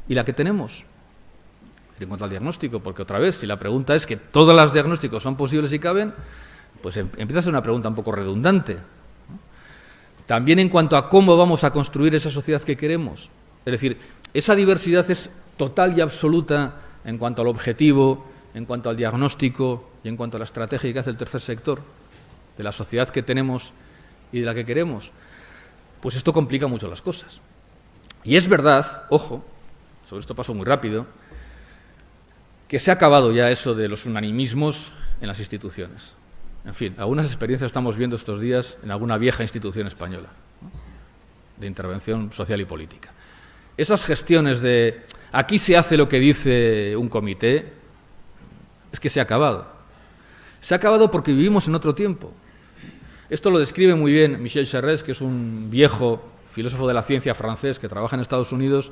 y la que tenemos. Es decir, en cuanto al diagnóstico, porque otra vez, si la pregunta es que todos los diagnósticos son posibles y caben, pues empieza a ser una pregunta un poco redundante. También en cuanto a cómo vamos a construir esa sociedad que queremos. Es decir, esa diversidad es total y absoluta en cuanto al objetivo, en cuanto al diagnóstico y en cuanto a la estrategia que hace el tercer sector, de la sociedad que tenemos y de la que queremos. Pues esto complica mucho las cosas. Y es verdad, ojo, sobre esto paso muy rápido, que se ha acabado ya eso de los unanimismos en las instituciones. En fin, algunas experiencias estamos viendo estos días en alguna vieja institución española, ¿no?, de intervención social y política. Esas gestiones de aquí se hace lo que dice un comité, es que se ha acabado. Se ha acabado porque vivimos en otro tiempo. Esto lo describe muy bien Michel Serres, que es un viejo filósofo de la ciencia francés que trabaja en Estados Unidos.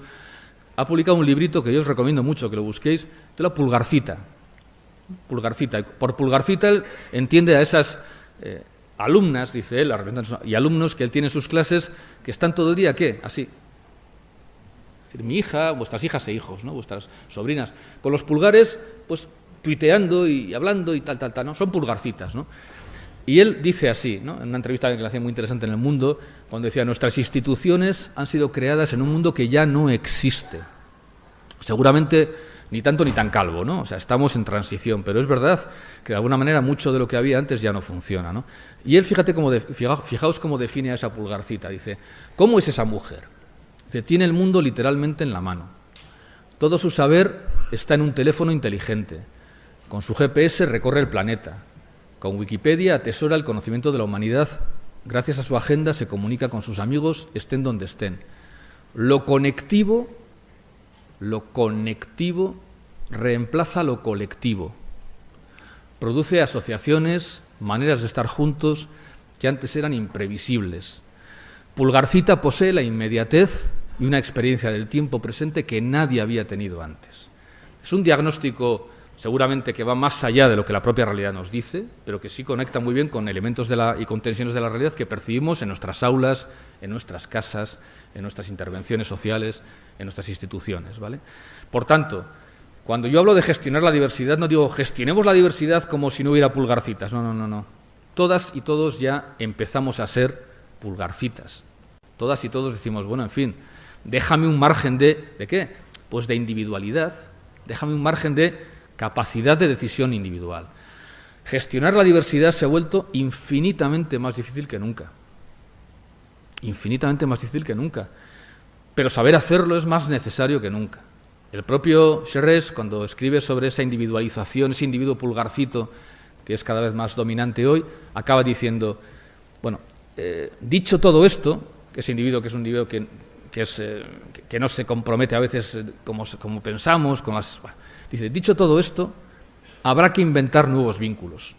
Ha publicado un librito que yo os recomiendo mucho que lo busquéis, de la Pulgarcita. Pulgarcita. Por Pulgarcita él entiende a esas alumnas, dice él, y alumnos que él tiene en sus clases, que están todo el día, ¿qué? Así. Es decir, mi hija, vuestras hijas e hijos, ¿no?, vuestras sobrinas, con los pulgares, pues tuiteando y hablando y tal, ¿no? Son pulgarcitas, ¿no? Y él dice así, ¿no?, en una entrevista que le hacía muy interesante en El Mundo, cuando decía, nuestras instituciones han sido creadas en un mundo que ya no existe. Seguramente ni tanto ni tan calvo, ¿no? O sea, estamos en transición, pero es verdad que de alguna manera mucho de lo que había antes ya no funciona, ¿no? Y él, fijaos cómo define a esa pulgarcita, dice, ¿cómo es esa mujer? Dice, tiene el mundo literalmente en la mano. Todo su saber está en un teléfono inteligente. Con su GPS recorre el planeta. Con Wikipedia atesora el conocimiento de la humanidad. Gracias a su agenda se comunica con sus amigos, estén donde estén. Lo conectivo reemplaza lo colectivo. Produce asociaciones, maneras de estar juntos que antes eran imprevisibles. Pulgarcita posee la inmediatez y una experiencia del tiempo presente que nadie había tenido antes. Es un diagnóstico seguramente que va más allá de lo que la propia realidad nos dice, pero que sí conecta muy bien con elementos y con tensiones de la realidad que percibimos en nuestras aulas, en nuestras casas, en nuestras intervenciones sociales, en nuestras instituciones, ¿vale? Por tanto, cuando yo hablo de gestionar la diversidad, no digo gestionemos la diversidad como si no hubiera pulgarcitas, no. Todas y todos ya empezamos a ser pulgarcitas. Todas y todos decimos, bueno, en fin, déjame un margen ¿de qué? Pues de individualidad, déjame un margen de capacidad de decisión individual. Gestionar la diversidad se ha vuelto infinitamente más difícil que nunca. Infinitamente más difícil que nunca. Pero saber hacerlo es más necesario que nunca. El propio Serres, cuando escribe sobre esa individualización, ese individuo pulgarcito, que es cada vez más dominante hoy, acaba diciendo, bueno, dicho todo esto, que ese individuo que es un individuo que no se compromete a veces como pensamos, con las... Bueno, dice, dicho todo esto, habrá que inventar nuevos vínculos,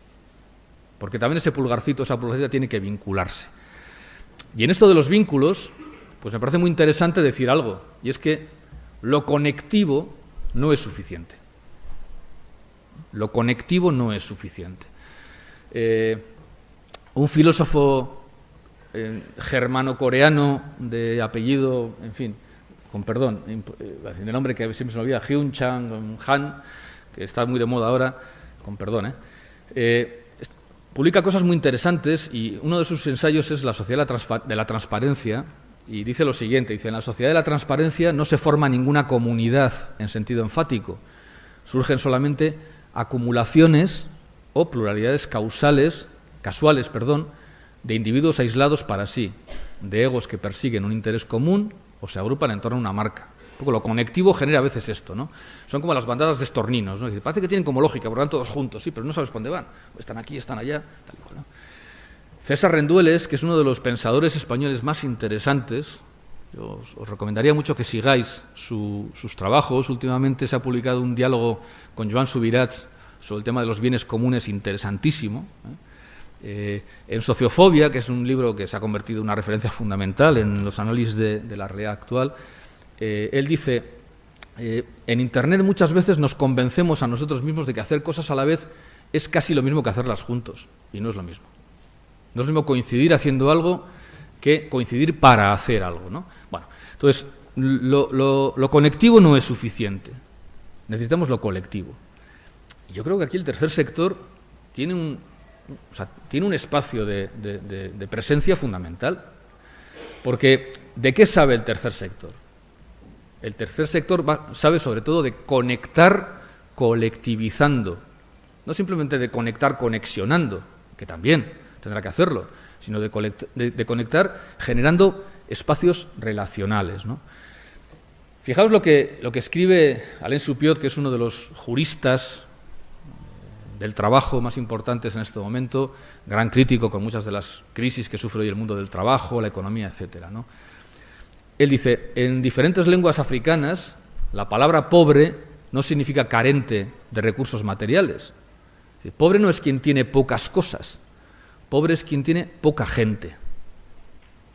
porque también ese pulgarcito, esa pulgarcita tiene que vincularse. Y en esto de los vínculos, pues me parece muy interesante decir algo, y es que lo conectivo no es suficiente. Lo conectivo no es suficiente. Un filósofo germano-coreano de apellido, en fin, con perdón, el nombre que siempre se me olvida, Hyun Chang Han, que está muy de moda ahora, con perdón, publica cosas muy interesantes y uno de sus ensayos es La sociedad de la transparencia y dice lo siguiente, dice, en la sociedad de la transparencia no se forma ninguna comunidad en sentido enfático, surgen solamente acumulaciones o pluralidades casuales, de individuos aislados para sí, de egos que persiguen un interés común o se agrupan en torno a una marca. Un poco lo conectivo genera a veces esto, ¿no? Son como las bandadas de estorninos, ¿no? Parece que tienen como lógica, porque van todos juntos, sí, pero no sabes por dónde van. Están aquí, están allá, tal y cual, ¿no? César Rendueles, que es uno de los pensadores españoles más interesantes, yo os recomendaría mucho que sigáis sus trabajos. Últimamente se ha publicado un diálogo con Joan Subirats sobre el tema de los bienes comunes interesantísimo, en Sociofobia, que es un libro que se ha convertido en una referencia fundamental en los análisis de la realidad actual, él dice, en Internet muchas veces nos convencemos a nosotros mismos de que hacer cosas a la vez es casi lo mismo que hacerlas juntos, y no es lo mismo. No es lo mismo coincidir haciendo algo que coincidir para hacer algo, ¿no? Bueno, entonces, lo conectivo no es suficiente, necesitamos lo colectivo. Y yo creo que aquí el tercer sector tiene un espacio de presencia fundamental, porque ¿de qué sabe el tercer sector? El tercer sector sabe sobre todo de conectar colectivizando, no simplemente de conectar conexionando, que también tendrá que hacerlo, sino de conectar generando espacios relacionales, ¿no? Fijaos lo que escribe Alain Soupiot, que es uno de los juristas del trabajo más importantes en este momento, gran crítico con muchas de las crisis que sufre hoy el mundo del trabajo, la economía, etcétera, ¿no? Él dice, en diferentes lenguas africanas, la palabra pobre no significa carente de recursos materiales. Pobre no es quien tiene pocas cosas, pobre es quien tiene poca gente,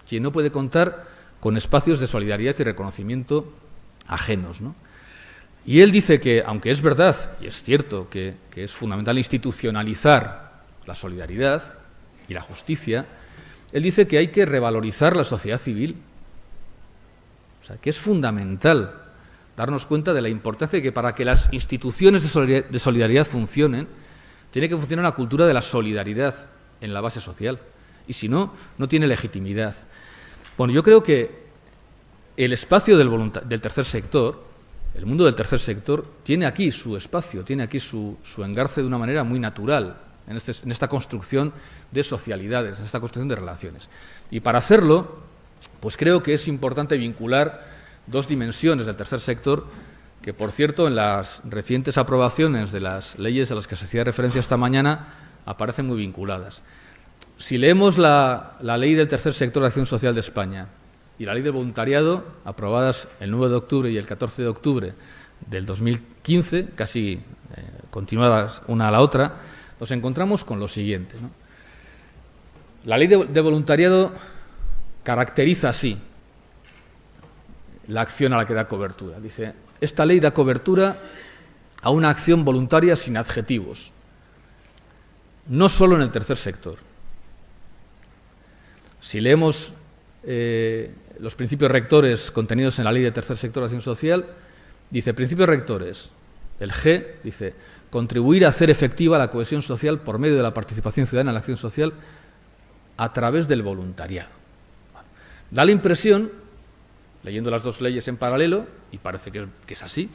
quien no puede contar con espacios de solidaridad y reconocimiento ajenos, ¿no? Y él dice que, aunque es verdad, y es cierto, que es fundamental institucionalizar la solidaridad y la justicia, él dice que hay que revalorizar la sociedad civil. O sea, que es fundamental darnos cuenta de la importancia de que para que las instituciones de solidaridad funcionen, tiene que funcionar una cultura de la solidaridad en la base social. Y si no, no tiene legitimidad. Bueno, yo creo que el espacio del tercer sector, el mundo del tercer sector, tiene aquí su espacio, tiene aquí su engarce de una manera muy natural en esta construcción de socialidades, en esta construcción de relaciones. Y para hacerlo, pues creo que es importante vincular dos dimensiones del tercer sector que, por cierto, en las recientes aprobaciones de las leyes a las que se hacía referencia esta mañana, aparecen muy vinculadas. Si leemos la Ley del Tercer Sector de Acción Social de España y la Ley del Voluntariado, aprobadas el 9 de octubre y el 14 de octubre del 2015, casi continuadas una a la otra, nos encontramos con lo siguiente, ¿no? La Ley de Voluntariado caracteriza así la acción a la que da cobertura. Dice, esta ley da cobertura a una acción voluntaria sin adjetivos, no solo en el tercer sector. Si leemos los principios rectores contenidos en la Ley de Tercer Sector de Acción Social, dice, principios rectores, el G, dice, contribuir a hacer efectiva la cohesión social por medio de la participación ciudadana en la acción social a través del voluntariado. Da la impresión, leyendo las dos leyes en paralelo, y parece que es así,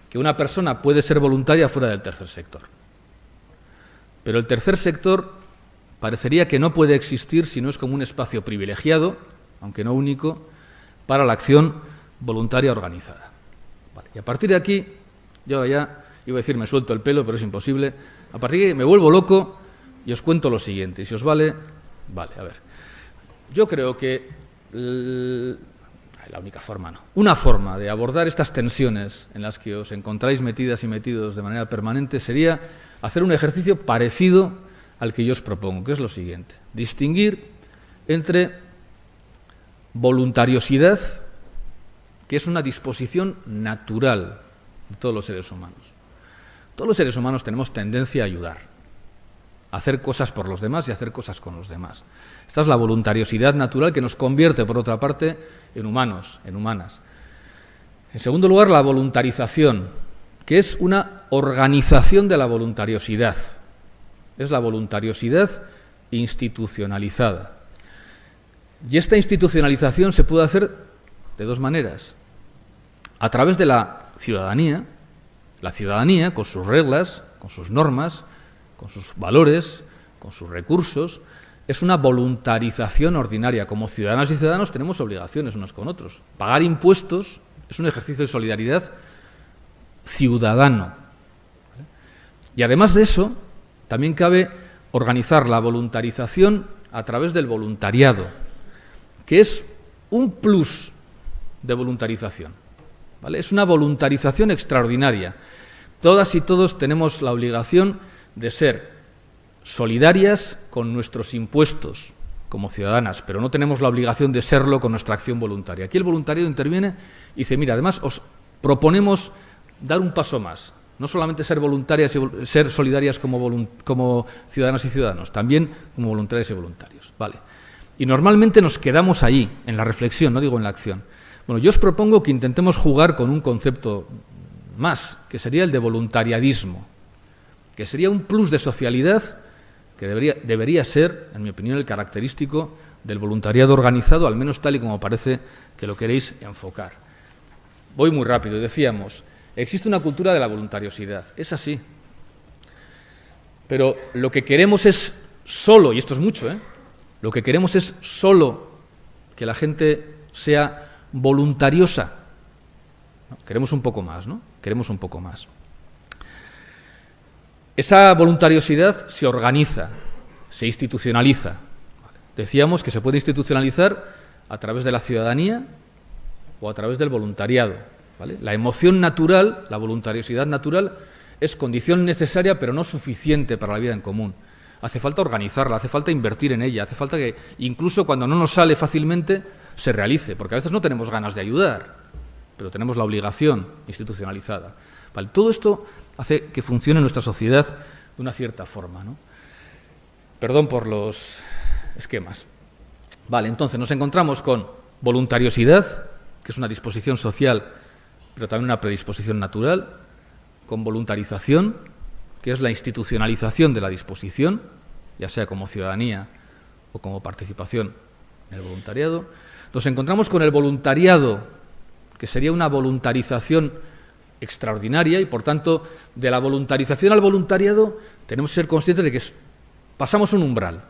que una persona puede ser voluntaria fuera del tercer sector. Pero el tercer sector parecería que no puede existir si no es como un espacio privilegiado, aunque no único, para la acción voluntaria organizada. Vale, y a partir de aquí, yo ahora ya iba a decir me suelto el pelo, pero es imposible. A partir de aquí me vuelvo loco y os cuento lo siguiente. Y si os vale, vale, a ver. Yo creo que la única forma, no. Una forma de abordar estas tensiones en las que os encontráis metidas y metidos de manera permanente sería hacer un ejercicio parecido al que yo os propongo, que es lo siguiente. Distinguir entre voluntariosidad, que es una disposición natural de todos los seres humanos. Todos los seres humanos tenemos tendencia a ayudar, a hacer cosas por los demás y a hacer cosas con los demás. Esta es la voluntariosidad natural que nos convierte, por otra parte, en humanos, en humanas. En segundo lugar, la voluntarización, que es una organización de la voluntariosidad. Es la voluntariosidad institucionalizada. Y esta institucionalización se puede hacer de dos maneras. A través de la ciudadanía con sus reglas, con sus normas, con sus valores, con sus recursos, es una voluntarización ordinaria. Como ciudadanas y ciudadanos tenemos obligaciones unos con otros. Pagar impuestos es un ejercicio de solidaridad ciudadano. Y además de eso, también cabe organizar la voluntarización a través del voluntariado, que es un plus de voluntarización, ¿vale? Es una voluntarización extraordinaria. Todas y todos tenemos la obligación de ser solidarias con nuestros impuestos como ciudadanas, pero no tenemos la obligación de serlo con nuestra acción voluntaria. Aquí el voluntariado interviene y dice, mira, además os proponemos dar un paso más, no solamente ser voluntarias y ser solidarias como ciudadanas y ciudadanos, también como voluntarias y voluntarios. Vale. Y normalmente nos quedamos allí, en la reflexión, no digo en la acción. Bueno, yo os propongo que intentemos jugar con un concepto más, que sería el de voluntariadismo, que sería un plus de socialidad que debería ser, en mi opinión, el característico del voluntariado organizado, al menos tal y como parece que lo queréis enfocar. Voy muy rápido. Decíamos, existe una cultura de la voluntariosidad. Es así. Pero lo que queremos es solo, y esto es mucho, lo que queremos es solo que la gente sea voluntariosa. ¿No? Queremos un poco más, ¿no? Queremos un poco más. Esa voluntariosidad se organiza, se institucionaliza. Decíamos que se puede institucionalizar a través de la ciudadanía o a través del voluntariado, ¿vale? La emoción natural, la voluntariosidad natural, es condición necesaria pero no suficiente para la vida en común. Hace falta organizarla, hace falta invertir en ella, hace falta que incluso cuando no nos sale fácilmente se realice, porque a veces no tenemos ganas de ayudar, pero tenemos la obligación institucionalizada. ¿Vale? Todo esto hace que funcione nuestra sociedad de una cierta forma, ¿no? Perdón por los esquemas. Vale, entonces nos encontramos con voluntariosidad, que es una disposición social, pero también una predisposición natural, con voluntarización, que es la institucionalización de la disposición, ya sea como ciudadanía o como participación en el voluntariado. Nos encontramos con el voluntariado, que sería una voluntarización extraordinaria y, por tanto, de la voluntarización al voluntariado tenemos que ser conscientes de que pasamos un umbral,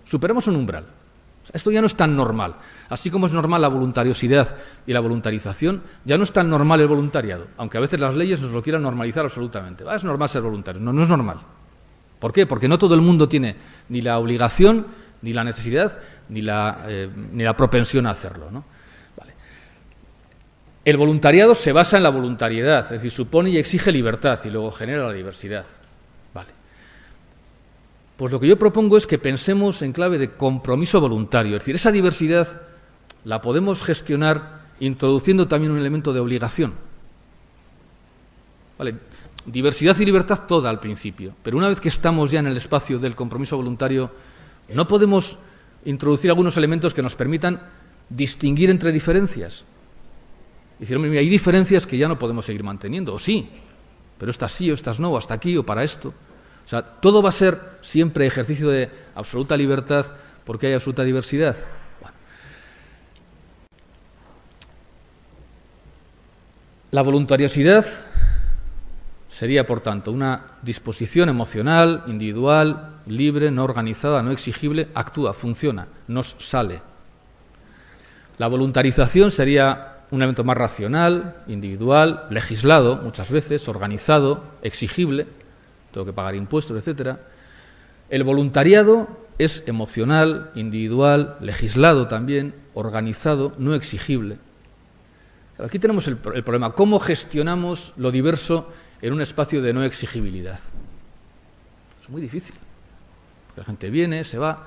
superamos un umbral. O sea, esto ya no es tan normal. Así como es normal la voluntariosidad y la voluntarización, ya no es tan normal el voluntariado, aunque a veces las leyes nos lo quieran normalizar absolutamente. Es normal ser voluntario. No, no es normal. ¿Por qué? Porque no todo el mundo tiene ni la obligación, ni la necesidad, ni la propensión a hacerlo, ¿no? Vale. El voluntariado se basa en la voluntariedad, es decir, supone y exige libertad y luego genera la diversidad. Vale. Pues lo que yo propongo es que pensemos en clave de compromiso voluntario, es decir, esa diversidad la podemos gestionar introduciendo también un elemento de obligación. Vale. Diversidad y libertad toda al principio, pero una vez que estamos ya en el espacio del compromiso voluntario, no podemos introducir algunos elementos que nos permitan distinguir entre diferencias. Y decir, hay diferencias que ya no podemos seguir manteniendo, o sí, pero estas sí o estas no, o hasta aquí o para esto. O sea, todo va a ser siempre ejercicio de absoluta libertad porque hay absoluta diversidad. Bueno. La voluntariosidad sería, por tanto, una disposición emocional, individual, libre, no organizada, no exigible, actúa, funciona, nos sale. La voluntarización sería un elemento más racional, individual, legislado, muchas veces, organizado, exigible, tengo que pagar impuestos, etcétera. El voluntariado es emocional, individual, legislado también, organizado, no exigible. Aquí tenemos el problema, ¿cómo gestionamos lo diverso en un espacio de no exigibilidad? Es muy difícil. La gente viene, se va.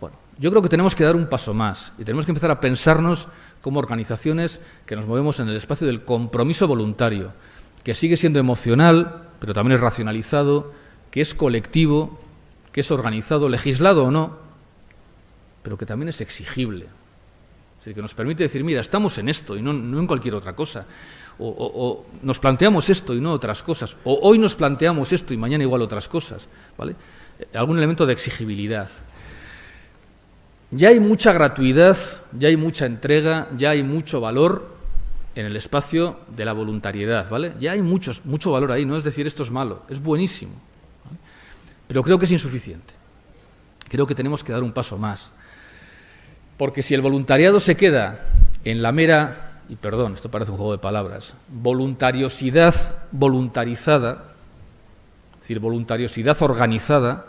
Bueno, yo creo que tenemos que dar un paso más y tenemos que empezar a pensarnos como organizaciones que nos movemos en el espacio del compromiso voluntario, que sigue siendo emocional, pero también es racionalizado, que es colectivo, que es organizado, legislado o no, pero que también es exigible. decir, que nos permite decir, mira, estamos en esto y no en cualquier otra cosa. O nos planteamos esto y no otras cosas. O hoy nos planteamos esto y mañana igual otras cosas, ¿vale? Algún elemento de exigibilidad. Ya hay mucha gratuidad, ya hay mucha entrega, ya hay mucho valor en el espacio de la voluntariedad, ¿vale? Ya hay mucho valor ahí, no es decir esto es malo, es buenísimo, ¿vale? Pero creo que es insuficiente. Creo que tenemos que dar un paso más. Porque si el voluntariado se queda en la mera, y perdón, esto parece un juego de palabras, voluntariosidad voluntarizada, es decir, voluntariosidad organizada,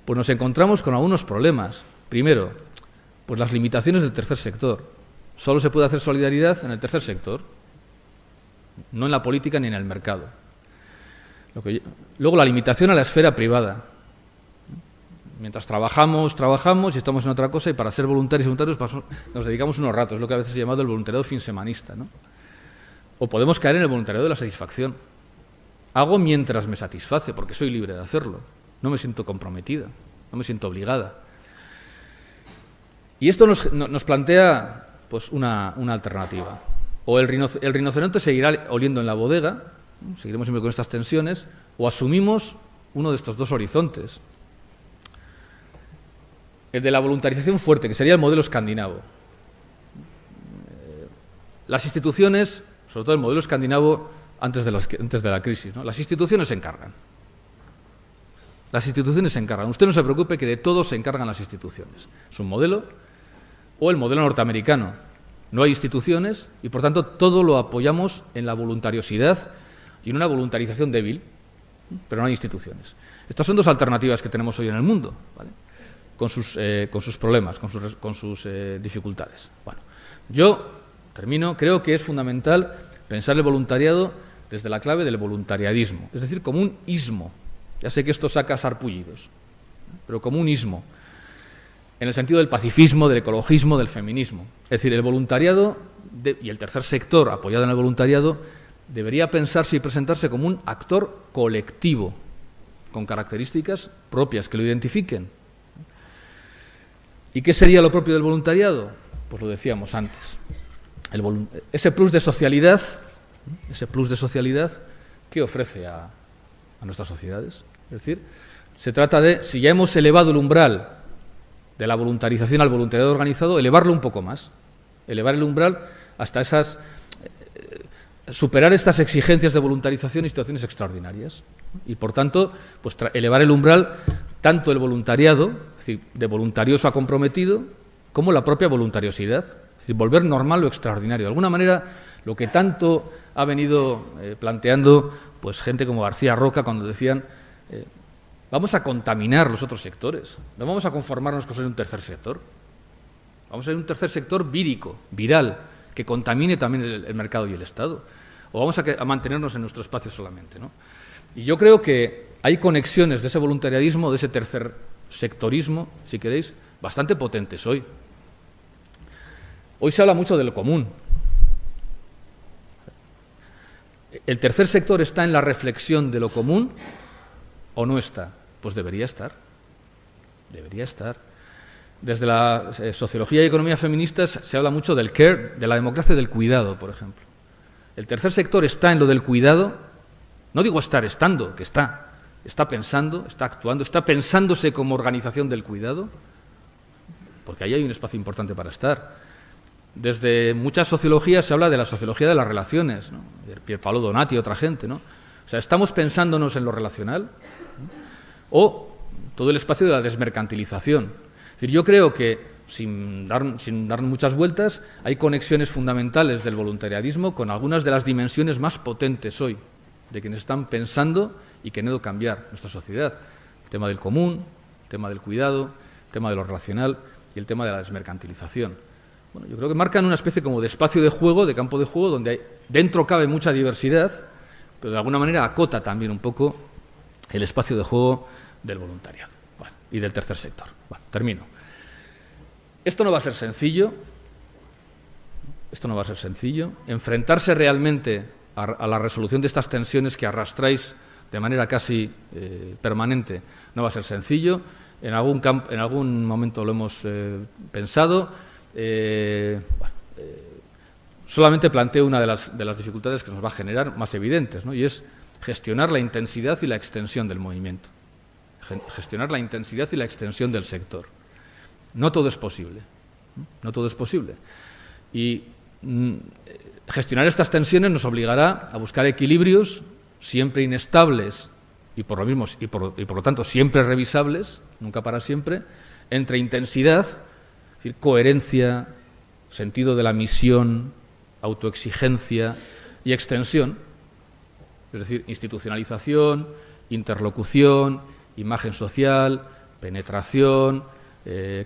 pues nos encontramos con algunos problemas. Primero, pues las limitaciones del tercer sector. Solo se puede hacer solidaridad en el tercer sector, no en la política ni en el mercado. Luego la limitación a la esfera privada. Mientras trabajamos y estamos en otra cosa, y para ser voluntarios y voluntarios nos dedicamos unos ratos, lo que a veces he llamado el voluntariado finsemanista, ¿no? O podemos caer en el voluntariado de la satisfacción. Hago mientras me satisface, porque soy libre de hacerlo. No me siento comprometida, no me siento obligada. Y esto nos plantea pues una alternativa. O el rinoceronte seguirá oliendo en la bodega, seguiremos siempre con estas tensiones, o asumimos uno de estos dos horizontes. El de la voluntarización fuerte, que sería el modelo escandinavo. Las instituciones, sobre todo el modelo escandinavo antes de la crisis, ¿no? Las instituciones se encargan. Las instituciones se encargan. Usted no se preocupe que de todo se encargan las instituciones. Es un modelo, o el modelo norteamericano. No hay instituciones y, por tanto, todo lo apoyamos en la voluntariosidad y en una voluntarización débil, pero no hay instituciones. Estas son dos alternativas que tenemos hoy en el mundo, ¿vale? Con sus problemas, con sus dificultades. Bueno, yo termino, creo que es fundamental pensar el voluntariado desde la clave del voluntariadismo, es decir, como un ismo. Ya sé que esto saca sarpullidos, pero como un ismo, en el sentido del pacifismo, del ecologismo, del feminismo. Es decir, el voluntariado y el tercer sector apoyado en el voluntariado debería pensarse y presentarse como un actor colectivo, con características propias que lo identifiquen. ¿Y qué sería lo propio del voluntariado? Pues lo decíamos antes. Ese plus de socialidad que ofrece a nuestras sociedades. Es decir, se trata de, si ya hemos elevado el umbral de la voluntarización al voluntariado organizado, elevarlo un poco más. Elevar el umbral hasta superar estas exigencias de voluntarización y situaciones extraordinarias. Y, por tanto, pues elevar el umbral tanto el voluntariado, es decir, de voluntarioso a comprometido, como la propia voluntariosidad, es decir, volver normal lo extraordinario. De alguna manera, lo que tanto ha venido planteando pues gente como García Roca cuando decían vamos a contaminar los otros sectores, no vamos a conformarnos con ser un tercer sector, vamos a ser un tercer sector vírico, viral, que contamine también el mercado y el Estado, o vamos a mantenernos en nuestro espacio solamente, ¿no? Y yo creo que hay conexiones de ese voluntariadismo, de ese tercer sectorismo, si queréis, bastante potentes hoy. Hoy se habla mucho de lo común. ¿El tercer sector está en la reflexión de lo común o no está? Pues debería estar. Debería estar. Desde la sociología y economía feministas se habla mucho del care, de la democracia del cuidado, por ejemplo. El tercer sector está en lo del cuidado. No digo estando, que está pensando, está actuando, está pensándose como organización del cuidado, porque ahí hay un espacio importante para estar. Desde muchas sociologías se habla de la sociología de las relaciones, ¿no? Pier Paolo Donati y otra gente, ¿no? O sea, estamos pensándonos en lo relacional, ¿no? O todo el espacio de la desmercantilización. Es decir, yo creo que, sin dar muchas vueltas, hay conexiones fundamentales del voluntariadismo con algunas de las dimensiones más potentes hoy, de quienes están pensando y queriendo cambiar nuestra sociedad. El tema del común, el tema del cuidado, el tema de lo relacional y el tema de la desmercantilización. Bueno, yo creo que marcan una especie como de espacio de juego, de campo de juego, donde dentro cabe mucha diversidad, pero de alguna manera acota también un poco el espacio de juego del voluntariado, bueno, y del tercer sector. Bueno, termino. Esto no va a ser sencillo. Enfrentarse realmente a la resolución de estas tensiones que arrastráis de manera casi permanente no va a ser sencillo. En algún momento lo hemos pensado. Bueno, solamente planteo una de las dificultades que nos va a generar más evidentes, ¿no? Y es gestionar la intensidad y la extensión del movimiento, gestionar la intensidad y la extensión del sector. No todo es posible, no todo es posible. Y gestionar estas tensiones nos obligará a buscar equilibrios siempre inestables y por lo mismo y por lo tanto siempre revisables, nunca para siempre, entre intensidad, es decir, coherencia, sentido de la misión, autoexigencia y extensión, es decir, institucionalización, interlocución, imagen social, penetración,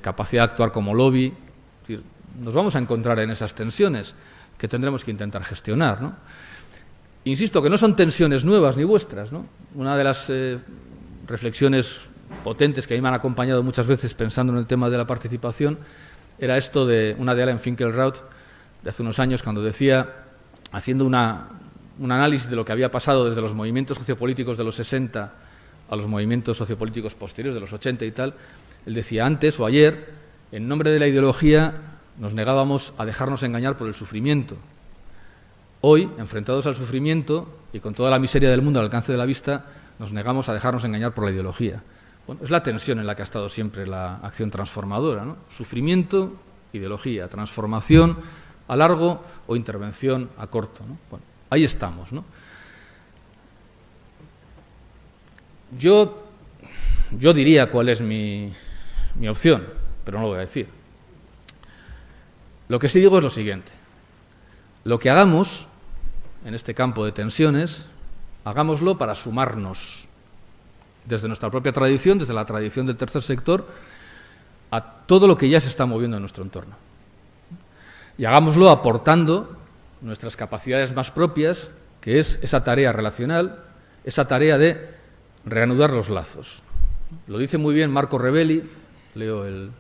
capacidad de actuar como lobby. Es decir, nos vamos a encontrar en esas tensiones que tendremos que intentar gestionar, ¿no? Insisto que no son tensiones nuevas ni vuestras, ¿no? Una de las reflexiones potentes que a mí me han acompañado muchas veces pensando en el tema de la participación era esto de una de Allen Finkielkraut de hace unos años, cuando decía, haciendo un análisis de lo que había pasado desde los movimientos sociopolíticos de los 60 a los movimientos sociopolíticos posteriores de los 80 y tal, él decía, antes o ayer, en nombre de la ideología, nos negábamos a dejarnos engañar por el sufrimiento. Hoy, enfrentados al sufrimiento y con toda la miseria del mundo al alcance de la vista, nos negamos a dejarnos engañar por la ideología. Bueno, es la tensión en la que ha estado siempre la acción transformadora, ¿no? Sufrimiento, ideología, transformación a largo o intervención a corto, ¿no? Bueno, ahí estamos, ¿no? Yo diría cuál es mi opción, pero no lo voy a decir. Lo que sí digo es lo siguiente. Lo que hagamos en este campo de tensiones, hagámoslo para sumarnos desde nuestra propia tradición, desde la tradición del tercer sector, a todo lo que ya se está moviendo en nuestro entorno. Y hagámoslo aportando nuestras capacidades más propias, que es esa tarea relacional, esa tarea de reanudar los lazos. Lo dice muy bien Marco Rebelli, leo el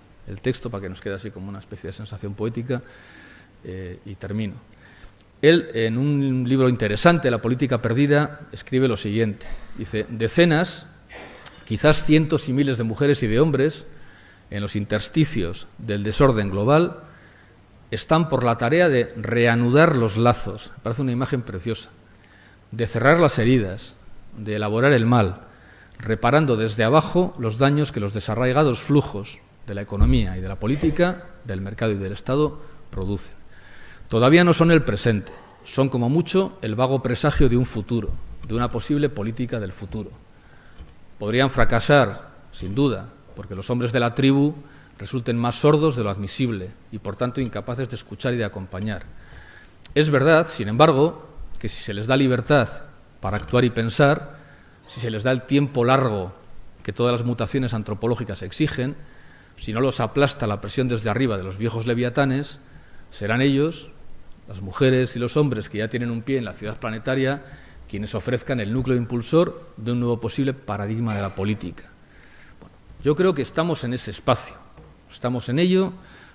texto para que nos quede así como una especie de sensación poética, y termino. Él, en un libro interesante, La política perdida, escribe lo siguiente. Dice, decenas, quizás cientos y miles de mujeres y de hombres, en los intersticios del desorden global, están por la tarea de reanudar los lazos. Me parece una imagen preciosa. De cerrar las heridas, de elaborar el mal, reparando desde abajo los daños que los desarraigados flujos de la economía y de la política, del mercado y del Estado producen. Todavía no son el presente, son como mucho el vago presagio de un futuro, de una posible política del futuro. Podrían fracasar, sin duda, porque los hombres de la tribu resulten más sordos de lo admisible y, por tanto, incapaces de escuchar y de acompañar. Es verdad, sin embargo, que si se les da libertad para actuar y pensar, si se les da el tiempo largo que todas las mutaciones antropológicas exigen, si no los aplasta la presión desde arriba de los viejos leviatanes, serán ellos, las mujeres y los hombres que ya tienen un pie en la ciudad planetaria, quienes ofrezcan el núcleo impulsor de un nuevo posible paradigma de la política. Bueno, yo creo que estamos en ese espacio, estamos en ello.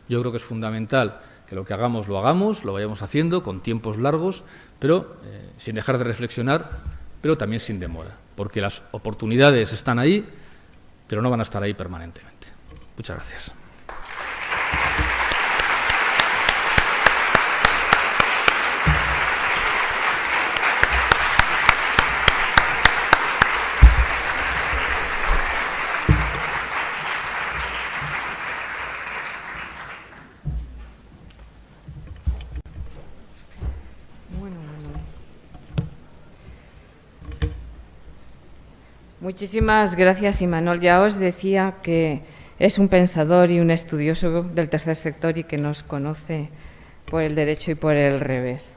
Yo creo que es fundamental que lo que hagamos, lo vayamos haciendo con tiempos largos, pero sin dejar de reflexionar, pero también sin demora, porque las oportunidades están ahí, pero no van a estar ahí permanentemente. Muchas gracias. Muchísimas gracias, Imanol. Ya os decía que es un pensador y un estudioso del tercer sector y que nos conoce por el derecho y por el revés.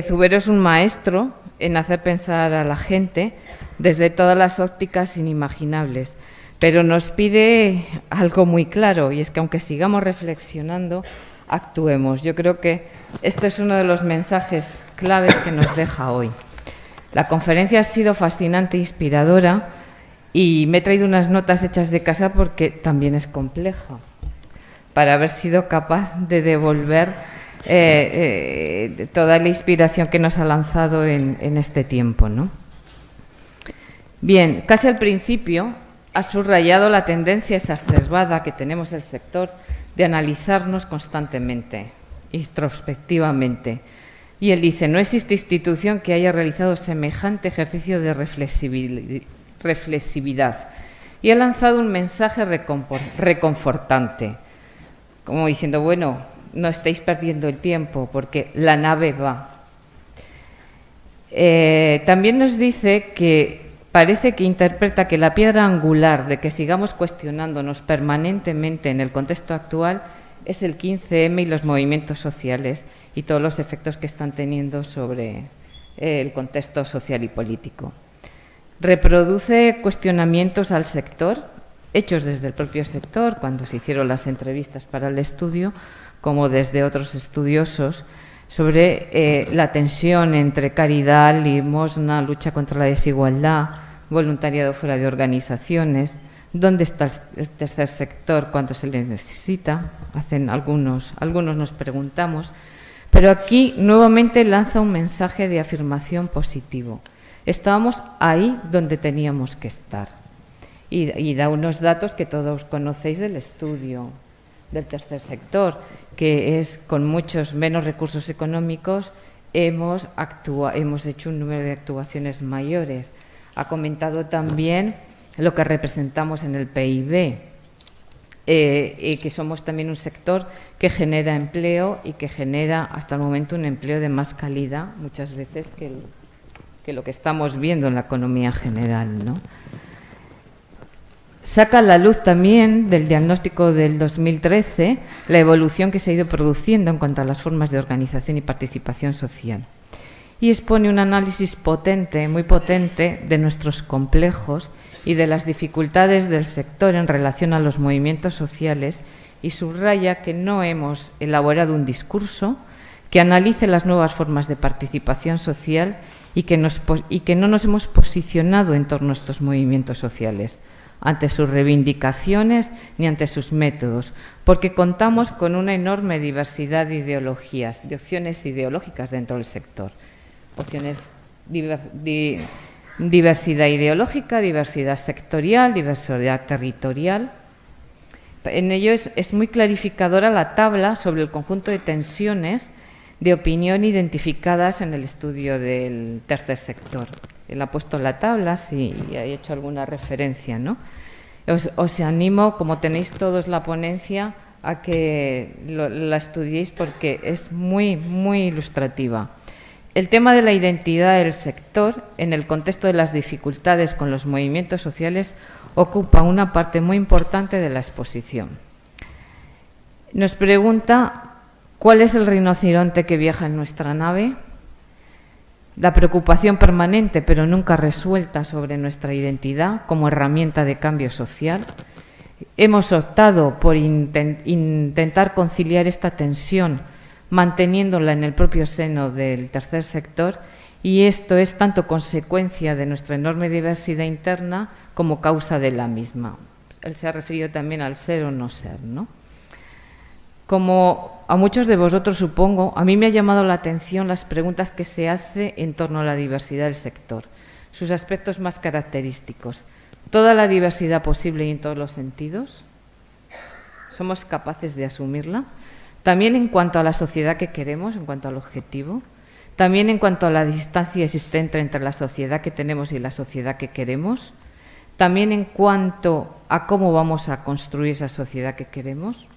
Zubero es un maestro en hacer pensar a la gente desde todas las ópticas inimaginables, pero nos pide algo muy claro, y es que aunque sigamos reflexionando, actuemos. Yo creo que esto es uno de los mensajes claves que nos deja hoy. La conferencia ha sido fascinante e inspiradora y me he traído unas notas hechas de casa porque también es compleja, para haber sido capaz de devolver toda la inspiración que nos ha lanzado en este tiempo, ¿no? Bien, casi al principio ha subrayado la tendencia exacerbada que tenemos el sector de analizarnos constantemente introspectivamente. Y él dice, no existe institución que haya realizado semejante ejercicio de reflexividad. Y ha lanzado un mensaje reconfortante, como diciendo, bueno, no estáis perdiendo el tiempo porque la nave va. También nos dice que parece que interpreta que la piedra angular de que sigamos cuestionándonos permanentemente en el contexto actual es el 15M y los movimientos sociales y todos los efectos que están teniendo sobre el contexto social y político. Reproduce cuestionamientos al sector, hechos desde el propio sector, cuando se hicieron las entrevistas para el estudio, como desde otros estudiosos, sobre la tensión entre caridad, limosna, lucha contra la desigualdad, voluntariado fuera de organizaciones, dónde está el tercer sector cuando se le necesita, algunos nos preguntamos, pero aquí nuevamente lanza un mensaje de afirmación positivo. Estábamos ahí donde teníamos que estar y da unos datos que todos conocéis del estudio del tercer sector, que es con muchos menos recursos económicos hemos hecho un número de actuaciones mayores. Ha comentado también lo que representamos en el PIB, y que somos también un sector que genera empleo y que genera hasta el momento un empleo de más calidad muchas veces que lo que estamos viendo en la economía general, ¿no? Saca a la luz también del diagnóstico del 2013 la evolución que se ha ido produciendo en cuanto a las formas de organización y participación social. Y expone un análisis potente, muy potente, de nuestros complejos y de las dificultades del sector en relación a los movimientos sociales y subraya que no hemos elaborado un discurso que analice las nuevas formas de participación social y que no nos hemos posicionado en torno a estos movimientos sociales, ante sus reivindicaciones ni ante sus métodos, porque contamos con una enorme diversidad de ideologías, de opciones ideológicas dentro del sector. Diversidad ideológica, diversidad sectorial, diversidad territorial. En ello es muy clarificadora la tabla sobre el conjunto de tensiones de opinión identificadas en el estudio del tercer sector. Él ha puesto la tabla, sí, y ha hecho alguna referencia, ¿no? Os animo, como tenéis todos la ponencia, a que la estudiéis porque es muy, muy ilustrativa. El tema de la identidad del sector, en el contexto de las dificultades con los movimientos sociales, ocupa una parte muy importante de la exposición. Nos pregunta, ¿cuál es el rinoceronte que viaja en nuestra nave? La preocupación permanente, pero nunca resuelta, sobre nuestra identidad como herramienta de cambio social. Hemos optado por intentar conciliar esta tensión, manteniéndola en el propio seno del tercer sector, y esto es tanto consecuencia de nuestra enorme diversidad interna como causa de la misma. Él se ha referido también al ser o no ser, ¿no? Como a muchos de vosotros, supongo, a mí me ha llamado la atención las preguntas que se hace en torno a la diversidad del sector, sus aspectos más característicos. ¿Toda la diversidad posible y en todos los sentidos? ¿Somos capaces de asumirla? También en cuanto a la sociedad que queremos, en cuanto al objetivo. También en cuanto a la distancia existente entre la sociedad que tenemos y la sociedad que queremos. También en cuanto a cómo vamos a construir esa sociedad que queremos.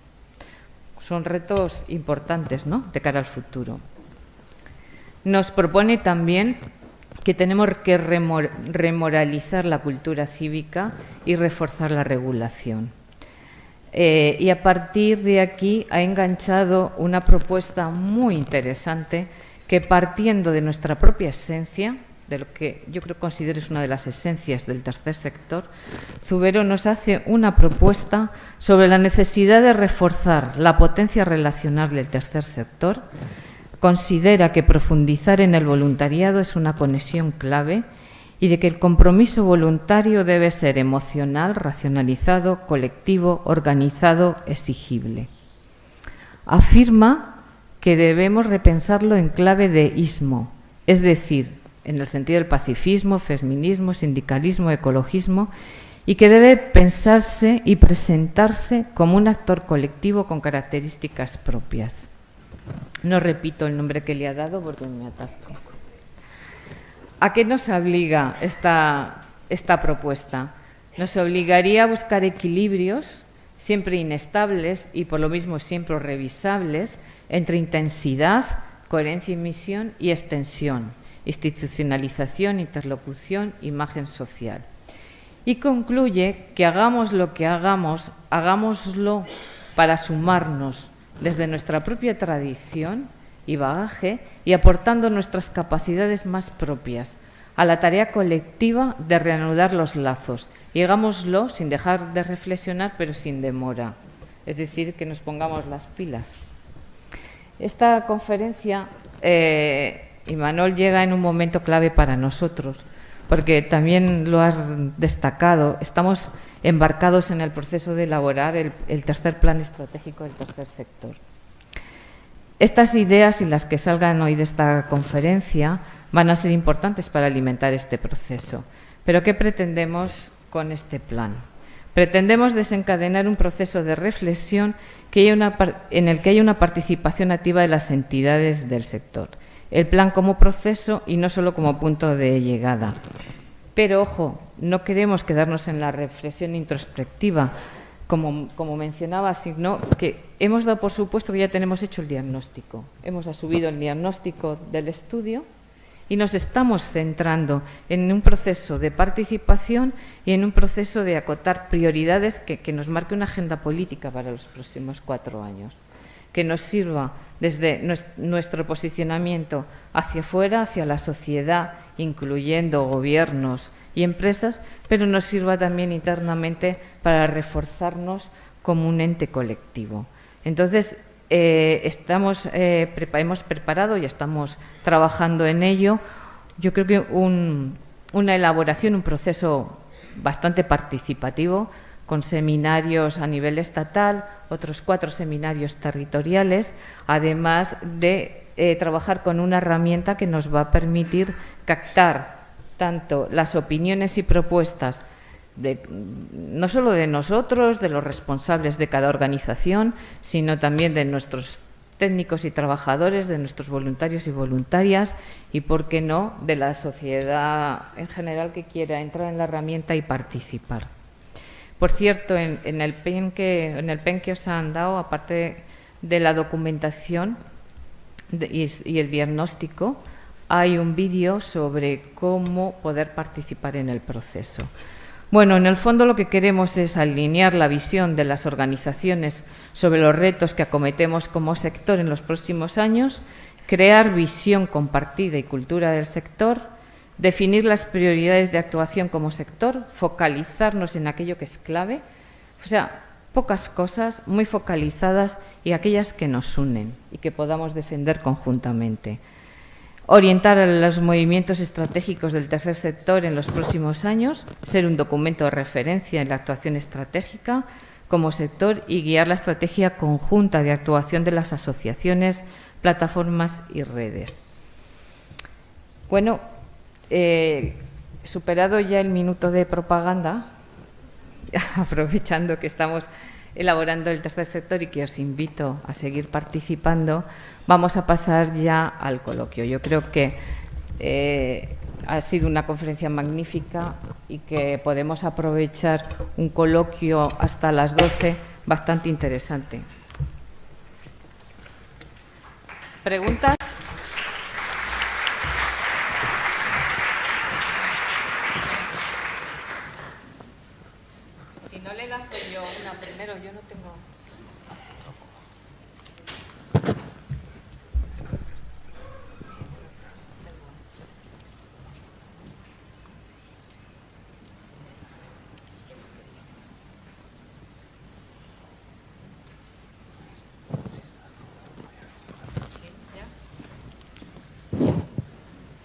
Son retos importantes, ¿no?, de cara al futuro. Nos propone también que tenemos que remoralizar la cultura cívica y reforzar la regulación. Y a partir de aquí ha enganchado una propuesta muy interesante que, partiendo de nuestra propia esencia, de lo que yo considero es una de las esencias del tercer sector, Zubero nos hace una propuesta sobre la necesidad de reforzar la potencia relacional del tercer sector. Considera que profundizar en el voluntariado es una conexión clave y de que el compromiso voluntario debe ser emocional, racionalizado, colectivo, organizado, exigible. Afirma que debemos repensarlo en clave de ismo, es decir, en el sentido del pacifismo, feminismo, sindicalismo, ecologismo, y que debe pensarse y presentarse como un actor colectivo con características propias. No repito el nombre que le ha dado porque me atasco. ¿A qué nos obliga esta propuesta? Nos obligaría a buscar equilibrios siempre inestables y por lo mismo siempre revisables entre intensidad, coherencia y misión y extensión, institucionalización, interlocución, imagen social. Y concluye que hagamos lo que hagamos, hagámoslo para sumarnos desde nuestra propia tradición y bagaje y aportando nuestras capacidades más propias a la tarea colectiva de reanudar los lazos. Y hagámoslo sin dejar de reflexionar, pero sin demora. Es decir, que nos pongamos las pilas. Esta conferencia, Imanol, llega en un momento clave para nosotros, porque también lo has destacado, estamos embarcados en el proceso de elaborar el tercer plan estratégico del tercer sector. Estas ideas y las que salgan hoy de esta conferencia van a ser importantes para alimentar este proceso. Pero ¿qué pretendemos con este plan? Pretendemos desencadenar un proceso de reflexión en el que haya una participación activa de las entidades del sector. El plan como proceso y no solo como punto de llegada. Pero, ojo, no queremos quedarnos en la reflexión introspectiva, como mencionaba, sino que hemos dado por supuesto que ya tenemos hecho el diagnóstico. Hemos asumido el diagnóstico del estudio y nos estamos centrando en un proceso de participación y en un proceso de acotar prioridades que nos marque una agenda política para los próximos 4 años, que nos sirva desde nuestro posicionamiento hacia afuera, hacia la sociedad, incluyendo gobiernos y empresas, pero nos sirva también internamente para reforzarnos como un ente colectivo. Entonces, hemos preparado y estamos trabajando en ello. Yo creo que una elaboración, un proceso bastante participativo, con seminarios a nivel estatal, otros 4 seminarios territoriales, además de trabajar con una herramienta que nos va a permitir captar tanto las opiniones y propuestas no solo de nosotros, de los responsables de cada organización, sino también de nuestros técnicos y trabajadores, de nuestros voluntarios y voluntarias y, por qué no, de la sociedad en general que quiera entrar en la herramienta y participar. Por cierto, en el PEN que os han dado, aparte de la documentación y el diagnóstico, hay un vídeo sobre cómo poder participar en el proceso. Bueno, en el fondo lo que queremos es alinear la visión de las organizaciones sobre los retos que acometemos como sector en los próximos años, crear visión compartida y cultura del sector, definir las prioridades de actuación como sector, focalizarnos en aquello que es clave, o sea, pocas cosas muy focalizadas y aquellas que nos unen y que podamos defender conjuntamente. Orientar a los movimientos estratégicos del tercer sector en los próximos años, ser un documento de referencia en la actuación estratégica como sector y guiar la estrategia conjunta de actuación de las asociaciones, plataformas y redes. Bueno, superado ya el minuto de propaganda, aprovechando que estamos elaborando el tercer sector y que os invito a seguir participando, vamos a pasar ya al coloquio. Yo creo que ha sido una conferencia magnífica y que podemos aprovechar un coloquio hasta las 12 bastante interesante. ¿Preguntas? Si no le lanzo yo una primero, yo no tengo...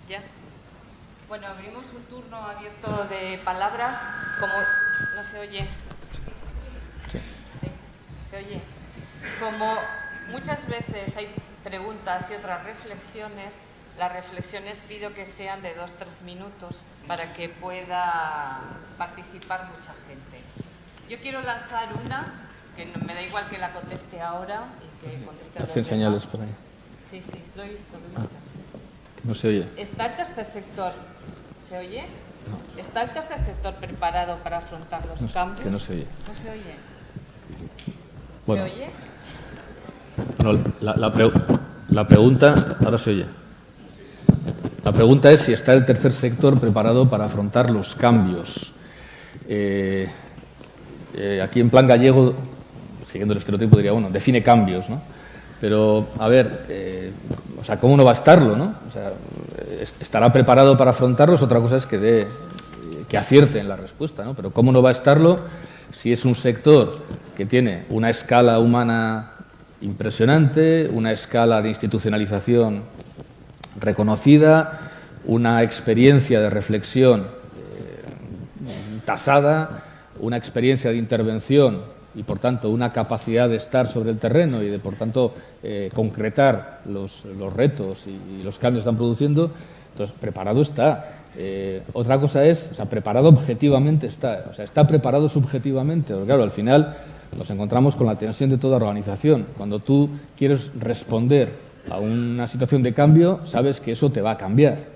¿Ya? Bueno, abrimos un turno abierto de palabras, como no se oye. Sí, se oye. Como muchas veces hay preguntas y otras reflexiones, las reflexiones pido que sean de 2-3 minutos para que pueda participar mucha gente. Yo quiero lanzar una Que no, me da igual que la conteste ahora y que conteste ahora. Hacen señales por ahí. Sí, lo he visto, lo he visto. No se oye. ¿Está el tercer sector? ¿Se oye? No. ¿Está el tercer sector preparado para afrontar los cambios? Que no se oye. ¿No se oye? Bueno. ¿Se oye? Bueno, la pregunta... Ahora se oye. La pregunta es si está el tercer sector preparado para afrontar los cambios. Aquí en plan gallego, siguiendo el estereotipo, diría, bueno, define cambios, ¿no? Pero, a ver, o sea, ¿cómo no va a estarlo, no? O sea, estará preparado para afrontarlos, otra cosa es que acierte en la respuesta, ¿no? Pero ¿cómo no va a estarlo si es un sector que tiene una escala humana impresionante, una escala de institucionalización reconocida, una experiencia de reflexión tasada, una experiencia de intervención y, por tanto, una capacidad de estar sobre el terreno y de, por tanto, concretar los retos y los cambios que están produciendo? Entonces, preparado está. Otra cosa es, o sea, preparado objetivamente está. O sea, está preparado subjetivamente. Porque, claro, al final nos encontramos con la tensión de toda organización. Cuando tú quieres responder a una situación de cambio, sabes que eso te va a cambiar.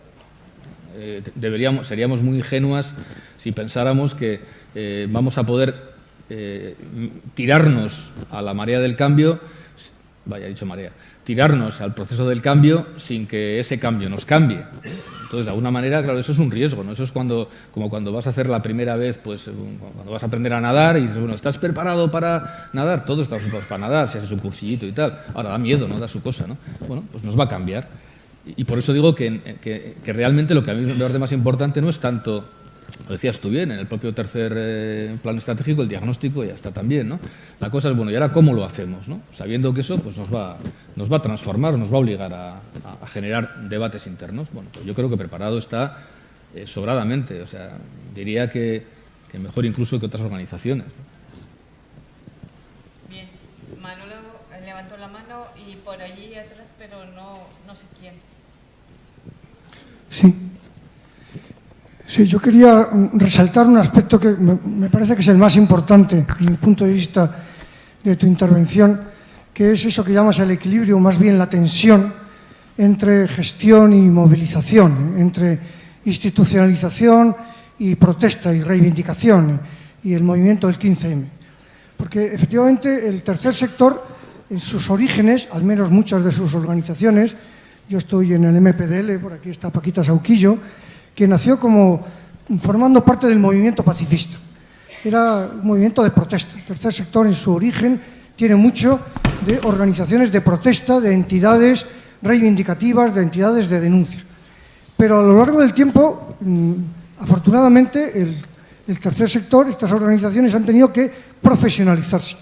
Seríamos muy ingenuas si pensáramos que vamos a poder tirarnos a la marea del cambio, tirarnos al proceso del cambio sin que ese cambio nos cambie. Entonces, de alguna manera, claro, eso es un riesgo, ¿no? Eso es como cuando vas a hacer la primera vez, pues cuando vas a aprender a nadar y dices, bueno, ¿estás preparado para nadar? Todos estamos preparados para nadar, si haces un cursillito y tal. Ahora da miedo, ¿no? Da su cosa, ¿no? Bueno, pues nos va a cambiar. Y por eso digo que realmente lo que a mí me parece más importante no es tanto, lo decías tú bien, en el propio tercer plan estratégico, el diagnóstico ya está también, ¿no? La cosa es, bueno, ¿y ahora cómo lo hacemos, no? Sabiendo que eso pues nos va a transformar, nos va a obligar a generar debates internos. Bueno, pues yo creo que preparado está sobradamente, o sea, diría que mejor incluso que otras organizaciones. Bien, Manolo levantó la mano y por allí atrás, pero no sé quién. Sí, yo quería resaltar un aspecto que me parece que es el más importante, desde mi punto de vista de tu intervención, que es eso que llamas el equilibrio, o más bien la tensión entre gestión y movilización, entre institucionalización y protesta y reivindicación, y el movimiento del 15M. Porque efectivamente el tercer sector, en sus orígenes, al menos muchas de sus organizaciones, yo estoy en el MPDL, por aquí está Paquita Sauquillo, que nació como formando parte del movimiento pacifista. Era un movimiento de protesta. El tercer sector, en su origen, tiene mucho de organizaciones de protesta, de entidades reivindicativas, de entidades de denuncia. Pero a lo largo del tiempo, afortunadamente, el tercer sector, estas organizaciones han tenido que profesionalizarse.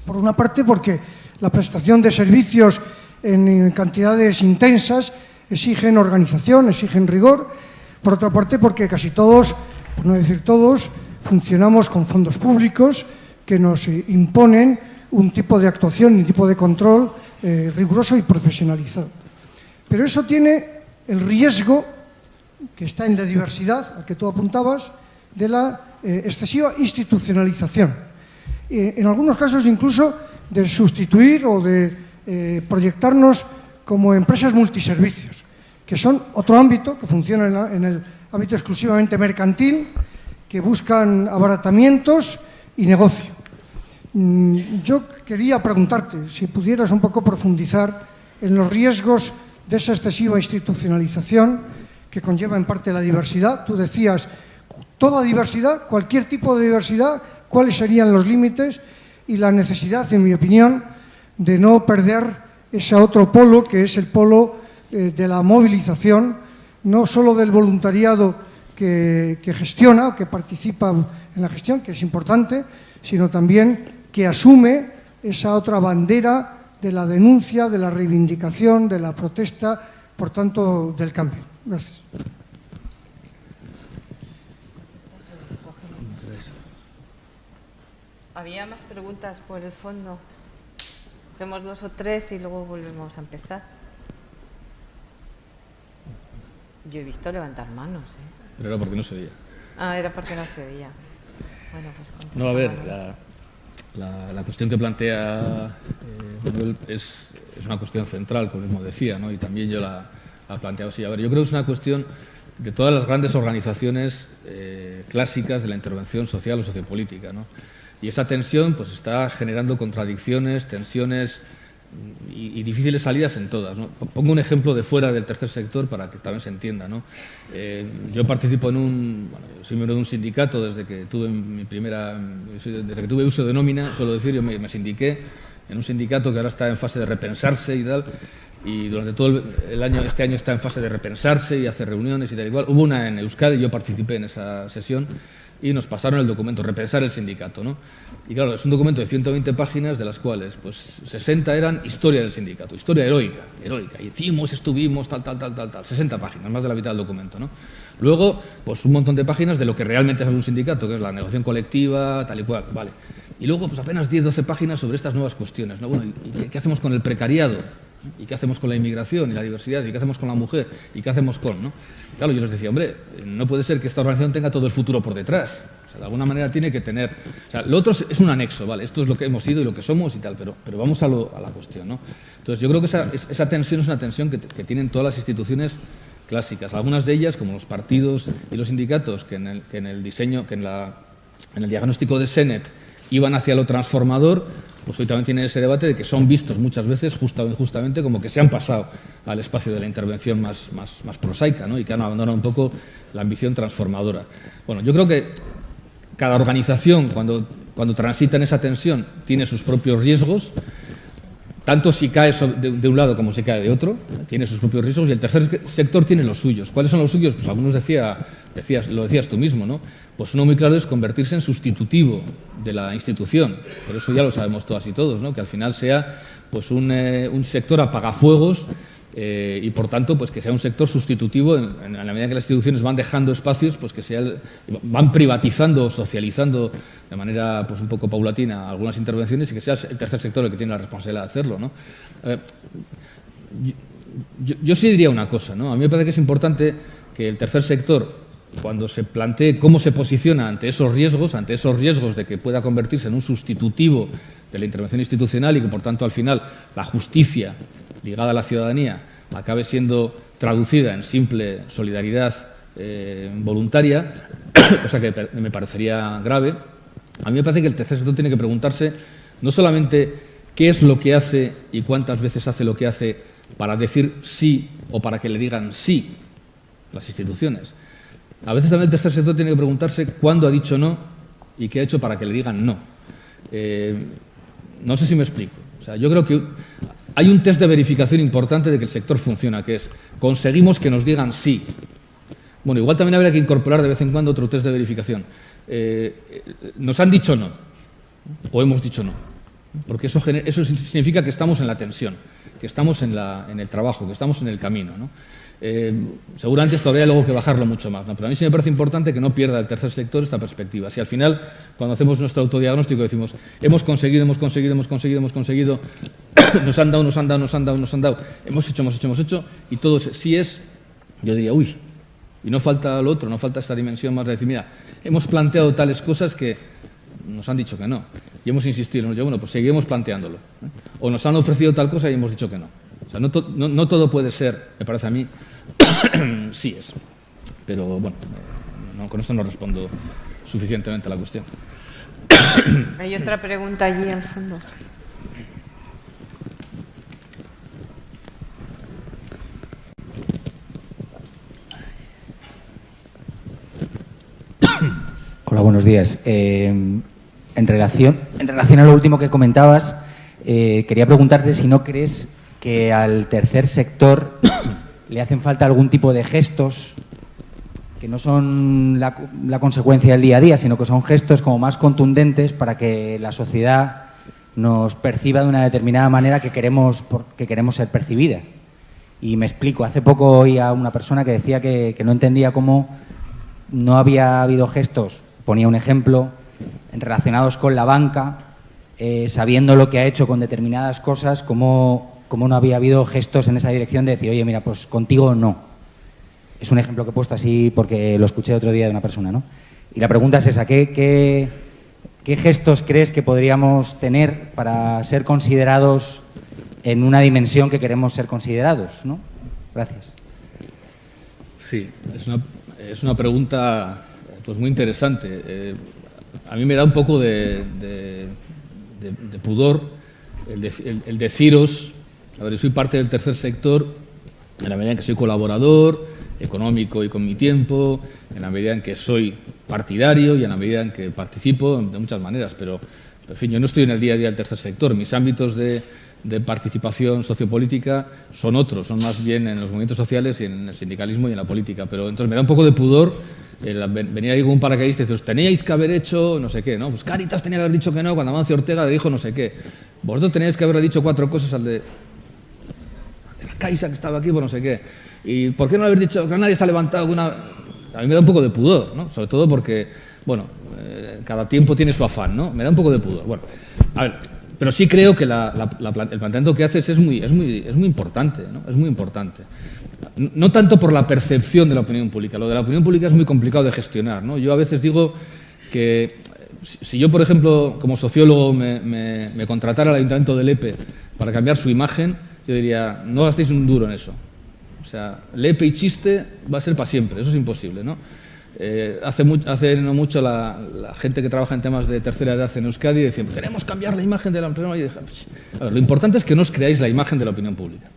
Por una parte, porque la prestación de servicios en cantidades intensas exigen organización, exigen rigor. Por otra parte, porque casi todos, por no decir todos, funcionamos con fondos públicos que nos imponen un tipo de actuación y un tipo de control riguroso y profesionalizado. Pero eso tiene el riesgo, que está en la diversidad, al que tú apuntabas, de la excesiva institucionalización. En algunos casos incluso de sustituir o de proyectarnos como empresas multiservicios, que son otro ámbito que funciona en el ámbito exclusivamente mercantil, que buscan abaratamientos y negocio. Yo quería preguntarte si pudieras un poco profundizar en los riesgos de esa excesiva institucionalización que conlleva en parte la diversidad. Tú decías, toda diversidad, cualquier tipo de diversidad, ¿cuáles serían los límites? Y la necesidad, en mi opinión, de no perder ese otro polo, que es el polo de la movilización, no solo del voluntariado que gestiona, que participa en la gestión, que es importante, sino también que asume esa otra bandera de la denuncia, de la reivindicación, de la protesta, por tanto, del cambio. Gracias. Había más preguntas por el fondo. Hacemos 2 o 3 y luego volvemos a empezar. Yo he visto levantar manos, ¿eh? Pero era porque no se oía. Ah, era porque no se oía. Bueno, pues no, a ver, la cuestión que plantea Manuel es una cuestión central, como mismo decía, ¿no? Y también yo la planteaba así. A ver, yo creo que es una cuestión de todas las grandes organizaciones clásicas de la intervención social o sociopolítica, ¿no? Y esa tensión pues está generando contradicciones, tensiones y difíciles salidas en todas, ¿no? Pongo un ejemplo de fuera del tercer sector para que también se entienda, ¿no? Yo participo soy miembro de un sindicato desde que tuve uso de nómina, suelo decir, yo me sindiqué en un sindicato que ahora está en fase de repensarse y tal, y durante todo el año, este año está en fase de repensarse y hacer reuniones y tal igual. Hubo una en Euskadi, yo participé en esa sesión y nos pasaron el documento, repensar el sindicato, ¿no? Y claro, es un documento de 120 páginas, de las cuales pues 60 eran historia del sindicato, historia heroica. Hicimos, estuvimos, tal, 60 páginas, más de la mitad del documento, ¿no? Luego, pues un montón de páginas de lo que realmente es un sindicato, que es la negociación colectiva, tal y cual, vale. Y luego, pues apenas 10-12 páginas sobre estas nuevas cuestiones, ¿no? Bueno, ¿y qué hacemos con el precariado? ¿Y qué hacemos con la inmigración y la diversidad? ¿Y qué hacemos con la mujer? ¿Y qué hacemos con, no? Claro, yo les decía, hombre, no puede ser que esta organización tenga todo el futuro por detrás. O sea, de alguna manera tiene que tener... O sea, lo otro es un anexo, ¿vale? Esto es lo que hemos sido y lo que somos y tal, pero vamos a la cuestión, ¿no? Entonces, yo creo que esa tensión es una tensión que tienen todas las instituciones clásicas. Algunas de ellas, como los partidos y los sindicatos, que en el diseño, que en el diagnóstico de Sennett iban hacia lo transformador, pues hoy también tienen ese debate de que son vistos muchas veces justamente como que se han pasado al espacio de la intervención más prosaica, ¿no? Y que han abandonado un poco la ambición transformadora. Bueno, yo creo que cada organización, cuando transita en esa tensión, tiene sus propios riesgos, tanto si cae de un lado como si cae de otro, tiene sus propios riesgos, y el tercer sector tiene los suyos. ¿Cuáles son los suyos? Pues algunos lo decías tú mismo, ¿no? Pues uno muy claro es convertirse en sustitutivo de la institución, pero eso ya lo sabemos todas y todos, ¿no? Que al final sea pues un sector apagafuegos y por tanto pues que sea un sector sustitutivo en la medida que las instituciones van dejando espacios, pues que van privatizando o socializando de manera pues un poco paulatina algunas intervenciones y que sea el tercer sector el que tiene la responsabilidad de hacerlo, ¿no? Yo sí diría una cosa, ¿no? A mí me parece que es importante que el tercer sector, cuando se plantee cómo se posiciona ante esos riesgos de que pueda convertirse en un sustitutivo de la intervención institucional y que, por tanto, al final la justicia ligada a la ciudadanía acabe siendo traducida en simple solidaridad voluntaria, cosa que me parecería grave. A mí me parece que el tercer sector tiene que preguntarse no solamente qué es lo que hace y cuántas veces hace lo que hace para decir sí o para que le digan sí las instituciones. A veces también el tercer sector tiene que preguntarse cuándo ha dicho no y qué ha hecho para que le digan no. No sé si me explico. O sea, yo creo que hay un test de verificación importante de que el sector funciona, que es conseguimos que nos digan sí. Bueno, igual también habría que incorporar de vez en cuando otro test de verificación. Nos han dicho no o hemos dicho no, porque eso significa que estamos en la tensión, que estamos en el trabajo, que estamos en el camino, ¿no? Seguramente esto habría luego que bajarlo mucho más, ¿no? Pero a mí sí me parece importante que no pierda el tercer sector esta perspectiva. Si al final, cuando hacemos nuestro autodiagnóstico, decimos hemos conseguido, nos han dado, hemos hecho, y todo sí es, yo diría, uy, y no falta lo otro, no falta esta dimensión más de decir, mira, hemos planteado tales cosas que nos han dicho que no, y hemos insistido, bueno, pues seguiremos planteándolo, ¿eh? O nos han ofrecido tal cosa y hemos dicho que no. O sea, no todo puede ser, me parece a mí, sí es. Pero bueno, con esto no respondo suficientemente a la cuestión. Hay otra pregunta allí al fondo. Hola, buenos días. En relación a lo último que comentabas, quería preguntarte si no crees que al tercer sector le hacen falta algún tipo de gestos que no son la consecuencia del día a día, sino que son gestos como más contundentes para que la sociedad nos perciba de una determinada manera que queremos ser percibida. Y me explico, hace poco oí a una persona que decía que no entendía cómo no había habido gestos, ponía un ejemplo, relacionados con la banca, sabiendo lo que ha hecho con determinadas cosas, cómo no había habido gestos en esa dirección de decir, oye, mira, pues contigo no. Es un ejemplo que he puesto así porque lo escuché otro día de una persona, ¿no? Y la pregunta es esa, ¿qué ¿qué gestos crees que podríamos tener para ser considerados en una dimensión que queremos ser considerados, ¿no? Gracias. Sí, es una pregunta pues muy interesante. A mí me da un poco de pudor el deciros, a ver, yo soy parte del tercer sector en la medida en que soy colaborador económico y con mi tiempo, en la medida en que soy partidario y en la medida en que participo de muchas maneras, pero en fin, yo no estoy en el día a día del tercer sector. Mis ámbitos de participación sociopolítica son otros, son más bien en los movimientos sociales y en el sindicalismo y en la política, pero entonces me da un poco de pudor venir ahí con un paracaidista y decir, teníais que haber hecho no sé qué, ¿no? Pues Cáritas tenía que haber dicho que no cuando Amancio Ortega le dijo no sé qué. Vosotros teníais que haber dicho 4 cosas al de la Caixa que estaba aquí, pues no sé qué. ¿Y por qué no haber dicho que nadie se ha levantado con una...? A mí me da un poco de pudor, ¿no? Sobre todo porque, bueno, cada tiempo tiene su afán, ¿no? Me da un poco de pudor. Bueno, a ver, pero sí creo que el planteamiento que haces es muy importante, ¿no? Es muy importante. No tanto por la percepción de la opinión pública. Lo de la opinión pública es muy complicado de gestionar, ¿no? Yo a veces digo que si yo, por ejemplo, como sociólogo me contratara al Ayuntamiento de Lepe para cambiar su imagen, yo diría, no gastéis un duro en eso. O sea, Lepe y chiste va a ser para siempre, eso es imposible, ¿no? Hace no mucho la gente que trabaja en temas de tercera edad en Euskadi decía, queremos cambiar la imagen de la empresa. Y dije, a ver, lo importante es que no os creáis la imagen de la opinión pública.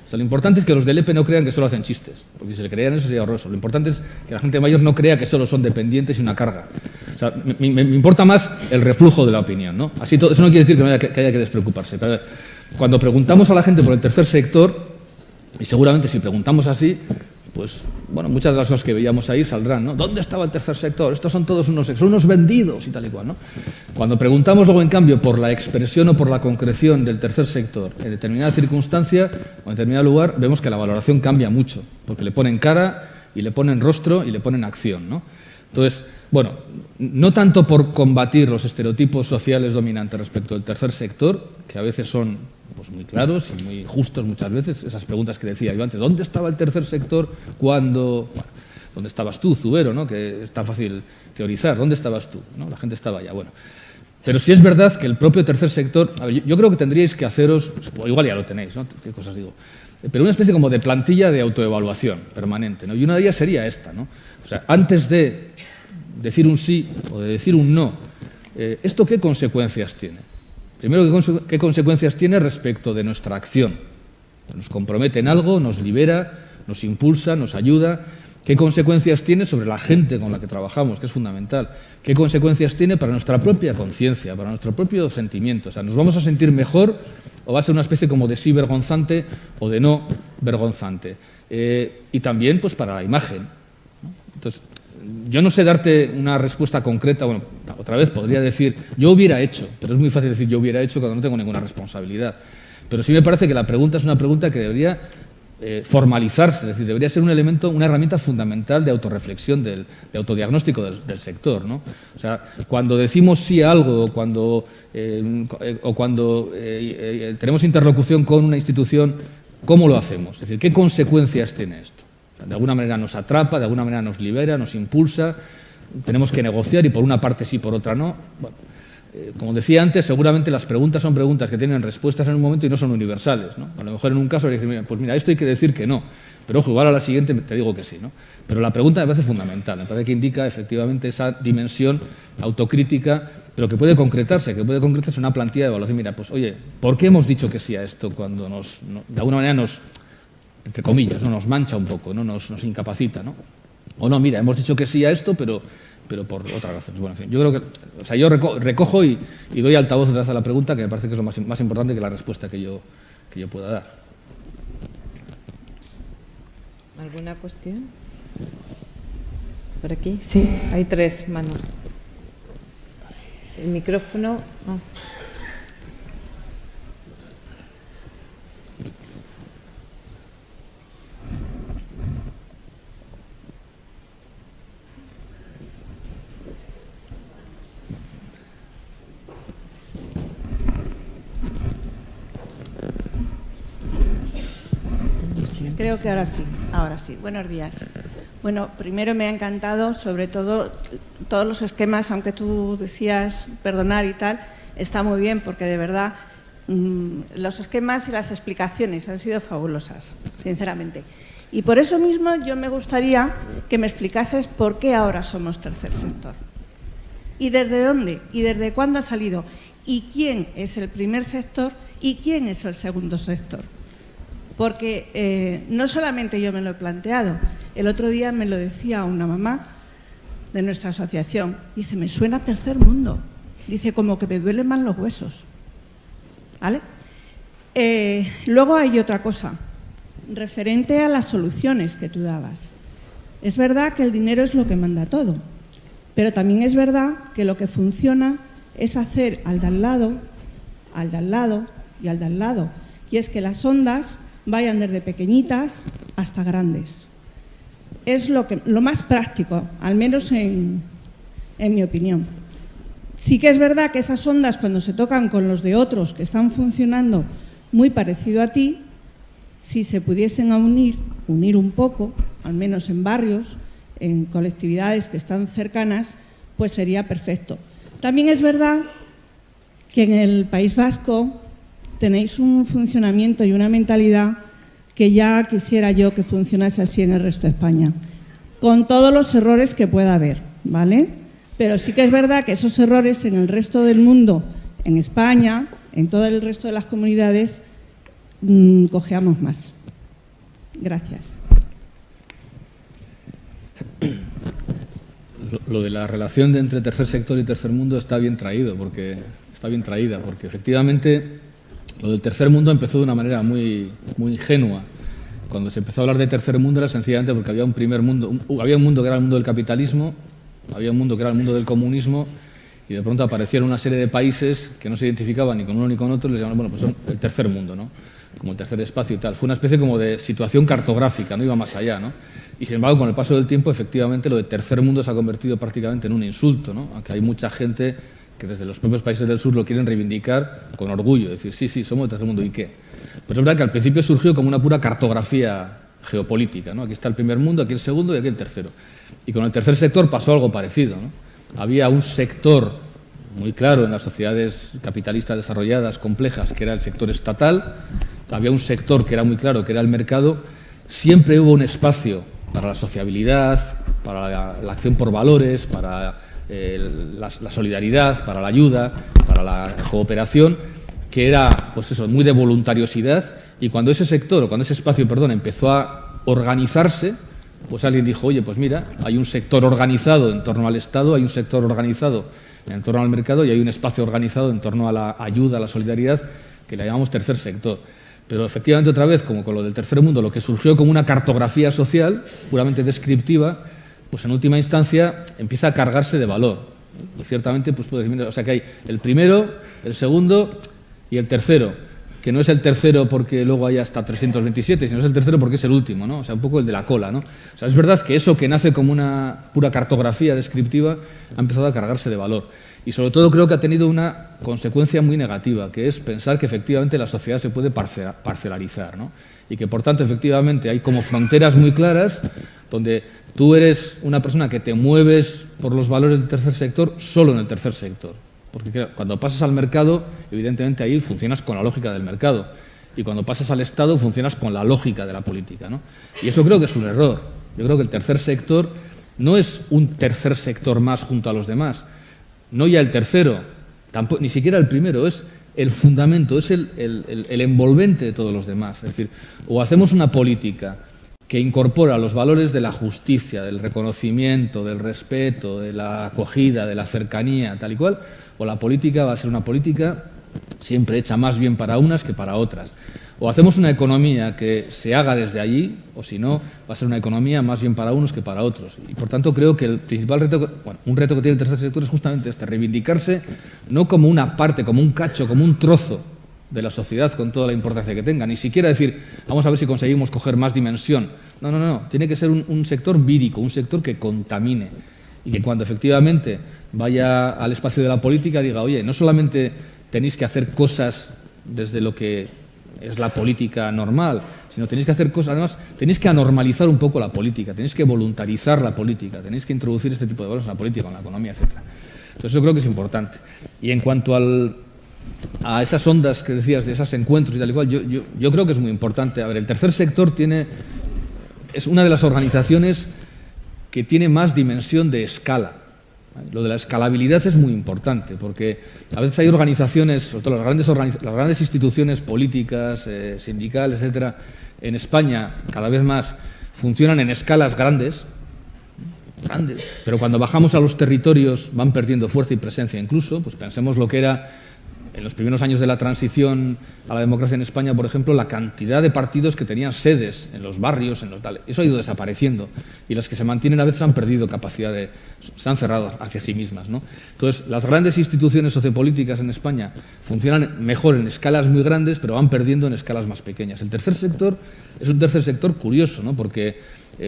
O sea, lo importante es que los del EPE no crean que solo hacen chistes, porque si se le creían eso sería horroroso. Lo importante es que la gente mayor no crea que solo son dependientes y una carga. O sea, me importa más el reflujo de la opinión, ¿no? Así todo, eso no quiere decir que haya que despreocuparse. Pero cuando preguntamos a la gente por el tercer sector, y seguramente si preguntamos así, pues bueno, muchas de las cosas que veíamos ahí saldrán, ¿no? ¿Dónde estaba el tercer sector? Estos son todos unos vendidos y tal y cual, ¿no? Cuando preguntamos luego, en cambio, por la expresión o por la concreción del tercer sector en determinada circunstancia o en determinado lugar, vemos que la valoración cambia mucho, porque le ponen cara y le ponen rostro y le ponen acción, ¿no? Entonces, bueno, no tanto por combatir los estereotipos sociales dominantes respecto del tercer sector, que a veces son pues muy claros y muy justos muchas veces, esas preguntas que decía yo antes, ¿dónde estaba el tercer sector cuando... Bueno, ¿dónde estabas tú, Zubero, ¿no? Que es tan fácil teorizar, ¿dónde estabas tú? ¿No? La gente estaba allá, bueno. Pero sí es verdad que el propio tercer sector... A ver, yo creo que tendríais que haceros, o igual ya lo tenéis, ¿no? ¿Qué cosas digo? Pero una especie como de plantilla de autoevaluación permanente, ¿no? Y una de ellas sería esta, ¿no? O sea, antes de decir un sí o de decir un no, ¿esto qué consecuencias tiene? Primero, ¿qué consecuencias tiene respecto de nuestra acción? Nos compromete en algo, nos libera, nos impulsa, nos ayuda. ¿Qué consecuencias tiene sobre la gente con la que trabajamos, que es fundamental? ¿Qué consecuencias tiene para nuestra propia conciencia, para nuestro propio sentimiento? O sea, ¿nos vamos a sentir mejor o va a ser una especie como de sí vergonzante o de no vergonzante? Y también, pues, para la imagen, ¿no? Entonces, yo no sé darte una respuesta concreta. Bueno, otra vez podría decir, yo hubiera hecho, pero es muy fácil decir yo hubiera hecho cuando no tengo ninguna responsabilidad. Pero sí me parece que la pregunta es una pregunta que debería formalizarse, es decir, debería ser un elemento, una herramienta fundamental de autorreflexión, de autodiagnóstico del sector, ¿no? O sea, cuando decimos sí a algo o cuando tenemos interlocución con una institución, ¿cómo lo hacemos? Es decir, ¿qué consecuencias tiene esto? De alguna manera nos atrapa, de alguna manera nos libera, nos impulsa, tenemos que negociar y por una parte sí, por otra no. Bueno, como decía antes, seguramente las preguntas son preguntas que tienen respuestas en un momento y no son universales, ¿no? A lo mejor en un caso hay que decir, pues mira, esto hay que decir que no, pero ojo, igual a la siguiente te digo que sí, ¿no? Pero la pregunta me parece fundamental, me parece que indica efectivamente esa dimensión autocrítica, pero que puede concretarse en una plantilla de evaluación. Mira, pues oye, ¿por qué hemos dicho que sí a esto cuando de alguna manera nos, entre comillas, ¿no? Nos mancha un poco, ¿no? Nos incapacita, ¿no? O no, mira, hemos dicho que sí a esto, pero por otras razones. Bueno, en fin, yo creo que, o sea, yo recojo y doy altavoz detrás de la pregunta, que me parece que es lo más importante que la respuesta que yo pueda dar. ¿Alguna cuestión? ¿Por aquí? Sí, hay 3 manos. El micrófono... Oh. Creo que ahora sí. Buenos días. Bueno, primero me ha encantado, sobre todo, todos los esquemas, aunque tú decías perdonar y tal, está muy bien, porque de verdad los esquemas y las explicaciones han sido fabulosas, sinceramente. Y por eso mismo yo me gustaría que me explicases por qué ahora somos tercer sector. ¿Y desde dónde? ¿Y desde cuándo ha salido? ¿Y quién es el primer sector? ¿Y quién es el segundo sector? Porque no solamente yo me lo he planteado, el otro día me lo decía una mamá de nuestra asociación, dice, me suena tercer mundo, dice, como que me duelen más los huesos, ¿vale? Luego hay otra cosa, referente a las soluciones que tú dabas. Es verdad que el dinero es lo que manda todo, pero también es verdad que lo que funciona es hacer al de al lado, al de al lado y al de al lado, y es que las ondas vayan desde pequeñitas hasta grandes. Es lo más práctico, al menos en mi opinión. Sí que es verdad que esas ondas, cuando se tocan con los de otros que están funcionando muy parecido a ti, si se pudiesen unir un poco, al menos en barrios, en colectividades que están cercanas, pues sería perfecto. También es verdad que en el País Vasco tenéis un funcionamiento y una mentalidad que ya quisiera yo que funcionase así en el resto de España, con todos los errores que pueda haber, ¿vale? Pero sí que es verdad que esos errores en el resto del mundo, en España, en todo el resto de las comunidades, cojeamos más. Gracias. Lo de la relación entre tercer sector y tercer mundo está bien traída, porque efectivamente lo del tercer mundo empezó de una manera muy ingenua. Cuando se empezó a hablar de tercer mundo era sencillamente porque había un primer mundo, había un mundo que era el mundo del capitalismo, había un mundo que era el mundo del comunismo, y de pronto aparecieron una serie de países que no se identificaban ni con uno ni con otro, y les llamaban, bueno, pues son el tercer mundo, ¿no? Como el tercer espacio y tal. Fue una especie como de situación cartográfica, no iba más allá, ¿no? Y sin embargo, con el paso del tiempo, efectivamente, lo de tercer mundo se ha convertido prácticamente en un insulto, ¿no? Aunque hay mucha gente que desde los propios países del sur lo quieren reivindicar con orgullo, decir, sí, sí, somos el tercer mundo, ¿y qué? Pues es verdad que al principio surgió como una pura cartografía geopolítica, ¿no? Aquí está el primer mundo, aquí el segundo y aquí el tercero. Y con el tercer sector pasó algo parecido, ¿no? Había un sector muy claro en las sociedades capitalistas desarrolladas, complejas, que era el sector estatal, había un sector que era muy claro, que era el mercado, siempre hubo un espacio para la sociabilidad, para la acción por valores, para la solidaridad, para la ayuda, para la cooperación, que era, pues eso, muy de voluntariosidad, y cuando ese sector, o cuando ese espacio, perdón, empezó a organizarse, pues alguien dijo, oye, pues mira, hay un sector organizado en torno al Estado, hay un sector organizado en torno al mercado y hay un espacio organizado en torno a la ayuda, a la solidaridad, que le llamamos tercer sector. Pero efectivamente, otra vez, como con lo del tercer mundo, lo que surgió como una cartografía social, puramente descriptiva, pues en última instancia empieza a cargarse de valor. Y ciertamente, pues puede decir, o sea que hay el primero, el segundo y el tercero, que no es el tercero porque luego hay hasta 327, sino es el tercero porque es el último, ¿no? O sea, un poco el de la cola, ¿no? O sea, es verdad que eso que nace como una pura cartografía descriptiva ha empezado a cargarse de valor. Y sobre todo creo que ha tenido una consecuencia muy negativa, que es pensar que efectivamente la sociedad se puede parcelarizar, ¿no? Y que por tanto efectivamente hay como fronteras muy claras donde tú eres una persona que te mueves por los valores del tercer sector solo en el tercer sector. Porque claro, cuando pasas al mercado, evidentemente ahí funcionas con la lógica del mercado. Y cuando pasas al Estado, funcionas con la lógica de la política, ¿no? Y eso creo que es un error. Yo creo que el tercer sector no es un tercer sector más junto a los demás. No ya el tercero, tampoco, ni siquiera el primero, es el fundamento, es el envolvente de todos los demás. Es decir, o hacemos una política que incorpora los valores de la justicia, del reconocimiento, del respeto, de la acogida, de la cercanía, tal y cual, o la política va a ser una política siempre hecha más bien para unas que para otras. O hacemos una economía que se haga desde allí, o si no, va a ser una economía más bien para unos que para otros. Y por tanto creo que el principal reto, bueno, un reto que tiene el tercer sector es justamente este, reivindicarse no como una parte, como un cacho, como un trozo de la sociedad con toda la importancia que tenga, ni siquiera decir, vamos a ver si conseguimos coger más dimensión. No, no, no, tiene que ser un sector vírico, un sector que contamine y que cuando efectivamente vaya al espacio de la política diga, oye, no solamente tenéis que hacer cosas desde lo que es la política normal, sino tenéis que hacer cosas, además, tenéis que anormalizar un poco la política, tenéis que voluntarizar la política, tenéis que introducir este tipo de valores en la política, en la economía, etc. Entonces, yo creo que es importante. Y en cuanto a esas ondas que decías, de esos encuentros y tal y cual, yo creo que es muy importante. A ver, el tercer sector es una de las organizaciones que tiene más dimensión de escala. Lo de la escalabilidad es muy importante, porque a veces hay organizaciones, sobre todo las grandes instituciones políticas, sindicales, etcétera, en España cada vez más funcionan en escalas grandes, pero cuando bajamos a los territorios van perdiendo fuerza y presencia incluso. Pues pensemos lo que era en los primeros años de la transición a la democracia en España, por ejemplo, la cantidad de partidos que tenían sedes en los barrios, en los tales. Eso ha ido desapareciendo, y las que se mantienen a veces han perdido capacidad se han cerrado hacia sí mismas, ¿no? Entonces, las grandes instituciones sociopolíticas en España funcionan mejor en escalas muy grandes, pero van perdiendo en escalas más pequeñas. El tercer sector es un tercer sector curioso, ¿no? Porque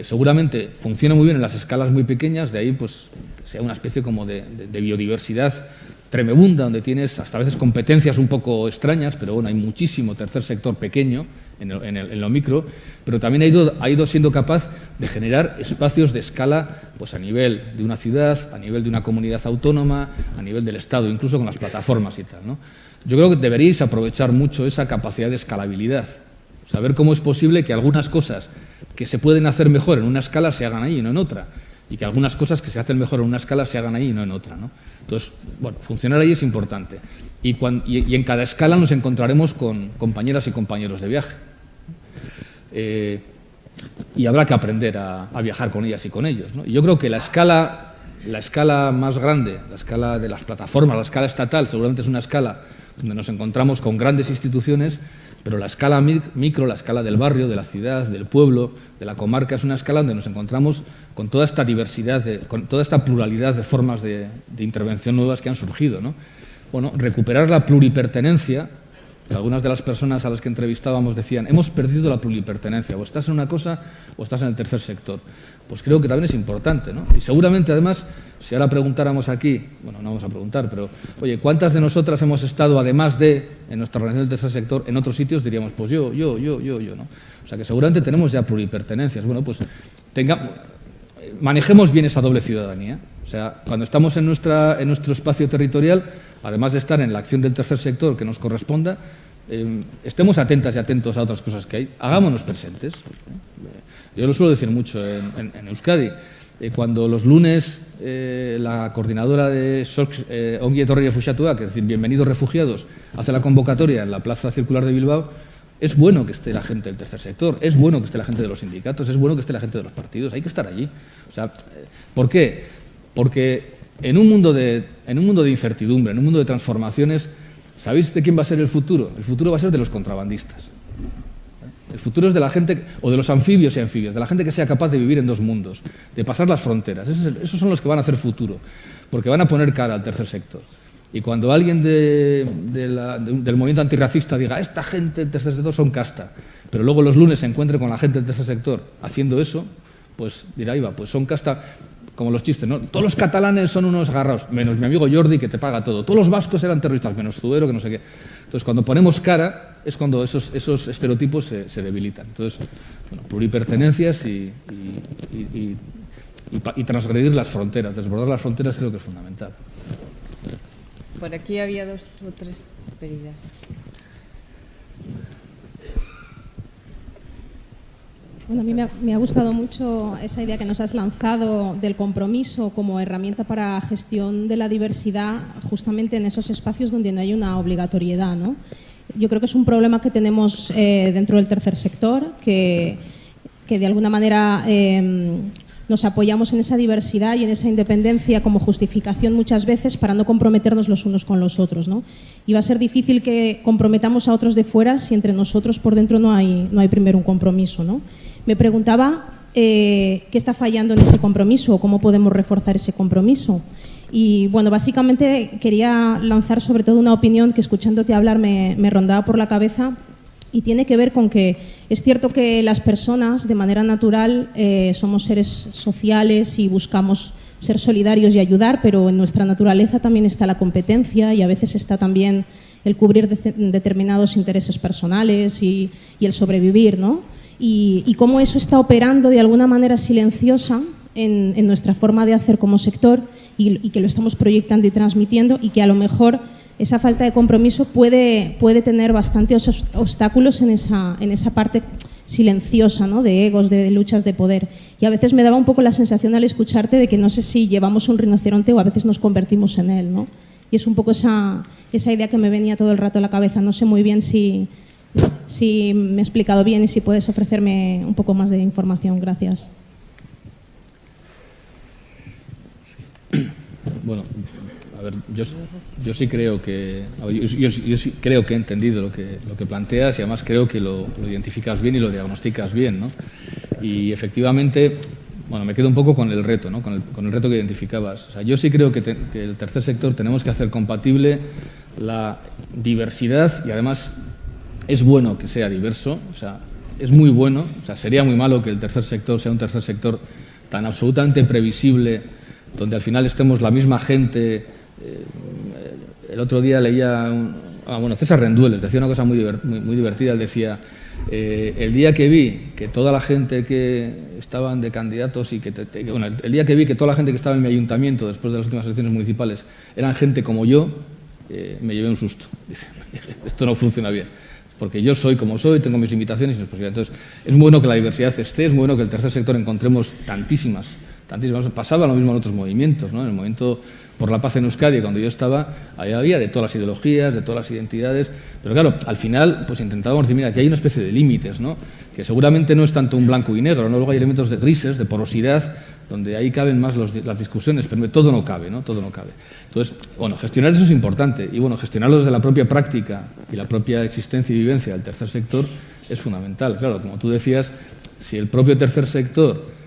seguramente funciona muy bien en las escalas muy pequeñas, de ahí pues sea una especie como de biodiversidad tremebunda, donde tienes hasta a veces competencias un poco extrañas, pero bueno, hay muchísimo tercer sector pequeño en lo micro, pero también ha ido siendo capaz de generar espacios de escala pues a nivel de una ciudad, a nivel de una comunidad autónoma, a nivel del Estado, incluso con las plataformas y tal, ¿no? Yo creo que deberíais aprovechar mucho esa capacidad de escalabilidad, saber cómo es posible que algunas cosas que se pueden hacer mejor en una escala se hagan ahí y no en otra, y que algunas cosas que se hacen mejor en una escala se hagan ahí y no en otra, ¿no? Entonces, bueno, funcionar ahí es importante. Y en cada escala nos encontraremos con compañeras y compañeros de viaje. Y habrá que aprender a viajar con ellas y con ellos, ¿no? Y yo creo que la escala más grande, la escala de las plataformas, la escala estatal, seguramente es una escala donde nos encontramos con grandes instituciones, pero la escala micro, la escala del barrio, de la ciudad, del pueblo, de la comarca, es una escala donde nos encontramos con toda esta diversidad, con toda esta pluralidad de formas de intervención nuevas que han surgido, ¿no? Bueno, recuperar la pluripertenencia. Algunas de las personas a las que entrevistábamos decían, hemos perdido la pluripertenencia, o estás en una cosa o estás en el tercer sector. Pues creo que también es importante, ¿no? Y seguramente, además, si ahora preguntáramos aquí, bueno, no vamos a preguntar, pero, oye, ¿cuántas de nosotras hemos estado, además de en nuestra organización del tercer sector, en otros sitios? Diríamos, pues yo, ¿no? O sea, que seguramente tenemos ya pluripertenencias. Bueno, pues manejemos bien esa doble ciudadanía. O sea, cuando estamos en nuestro espacio territorial, además de estar en la acción del tercer sector que nos corresponda, estemos atentas y atentos a otras cosas que hay, hagámonos presentes. Yo lo suelo decir mucho en Euskadi. Cuando los lunes la coordinadora de Ongi Etorri Refuxiatuak, es decir, Bienvenidos Refugiados, hace la convocatoria en la Plaza Circular de Bilbao, es bueno que esté la gente del tercer sector, es bueno que esté la gente de los sindicatos, es bueno que esté la gente de los partidos, hay que estar allí. O sea, ¿por qué? Porque en un mundo de incertidumbre, en un mundo de transformaciones, ¿sabéis de quién va a ser el futuro? El futuro va a ser de los contrabandistas. El futuro es de la gente, o de los anfibios y anfibios, de la gente que sea capaz de vivir en dos mundos, de pasar las fronteras. Esos son los que van a hacer futuro, porque van a poner cara al tercer sector. Y cuando alguien del movimiento antirracista diga, esta gente del tercer sector son casta, pero luego los lunes se encuentre con la gente del tercer sector haciendo eso, pues dirá, iba, pues son casta, como los chistes, ¿no? Todos los catalanes son unos agarrados, menos mi amigo Jordi, que te paga todo. Todos los vascos eran terroristas, menos Zubero, que no sé qué. Entonces, cuando ponemos cara, es cuando esos estereotipos se debilitan. Entonces, bueno, pluripertenencias y transgredir las fronteras, desbordar las fronteras creo que es fundamental. Por aquí había 2 o 3 pedidas. Bueno, a mí me ha gustado mucho esa idea que nos has lanzado del compromiso como herramienta para gestión de la diversidad, justamente en esos espacios donde no hay una obligatoriedad, ¿no? Yo creo que es un problema que tenemos dentro del tercer sector, que de alguna manera nos apoyamos en esa diversidad y en esa independencia como justificación muchas veces para no comprometernos los unos con los otros, ¿no? Y va a ser difícil que comprometamos a otros de fuera si entre nosotros por dentro no hay primero un compromiso, ¿no? Me preguntaba qué está fallando en ese compromiso o cómo podemos reforzar ese compromiso. Y bueno, básicamente quería lanzar sobre todo una opinión que escuchándote hablar me rondaba por la cabeza. Y tiene que ver con que es cierto que las personas de manera natural somos seres sociales y buscamos ser solidarios y ayudar, pero en nuestra naturaleza también está la competencia y a veces está también el cubrir determinados intereses personales y el sobrevivir, ¿no? y cómo eso está operando de alguna manera silenciosa en nuestra forma de hacer como sector y que lo estamos proyectando y transmitiendo, y que a lo mejor esa falta de compromiso puede tener bastantes obstáculos en esa parte silenciosa, ¿no?, de egos, de luchas de poder. Y a veces me daba un poco la sensación al escucharte de que no sé si llevamos un rinoceronte o a veces nos convertimos en él, ¿no? Y es un poco esa idea que me venía todo el rato a la cabeza. No sé muy bien si me he explicado bien y si puedes ofrecerme un poco más de información. Gracias. Bueno, a ver, yo sí creo que yo sí creo que he entendido lo que planteas, y además creo que lo identificas bien y lo diagnosticas bien, ¿no? Y efectivamente, bueno, me quedo un poco con el reto, ¿no? Con el reto que identificabas. O sea, yo sí creo que el tercer sector tenemos que hacer compatible la diversidad, y además es bueno que sea diverso, o sea, es muy bueno, o sea, sería muy malo que el tercer sector sea un tercer sector tan absolutamente previsible, donde al final estemos la misma gente. El otro día leía, César Rendueles decía una cosa muy divertida. Él decía, el día que vi que toda la gente que estaban de candidatos y el día que vi que toda la gente que estaba en mi ayuntamiento después de las últimas elecciones municipales eran gente como yo, me llevé un susto. Dice, esto no funciona bien, porque yo soy como soy, tengo mis limitaciones y mis posibilidades. Entonces, es bueno que la diversidad esté, es bueno que el tercer sector encontremos tantísimas. Pasaba lo mismo en otros movimientos, ¿no? En el movimiento por la paz en Euskadi, cuando yo estaba, ahí había de todas las ideologías, de todas las identidades, pero claro, al final pues intentábamos decir, mira, aquí hay una especie de límites, ¿no? Que seguramente no es tanto un blanco y negro, ¿no? Luego hay elementos de grises, de porosidad, donde ahí caben más las discusiones, pero todo no cabe, ¿no? Todo no cabe. Entonces, bueno, gestionar eso es importante, y bueno, gestionarlo desde la propia práctica y la propia existencia y vivencia del tercer sector es fundamental. Claro, como tú decías, si el propio tercer sector,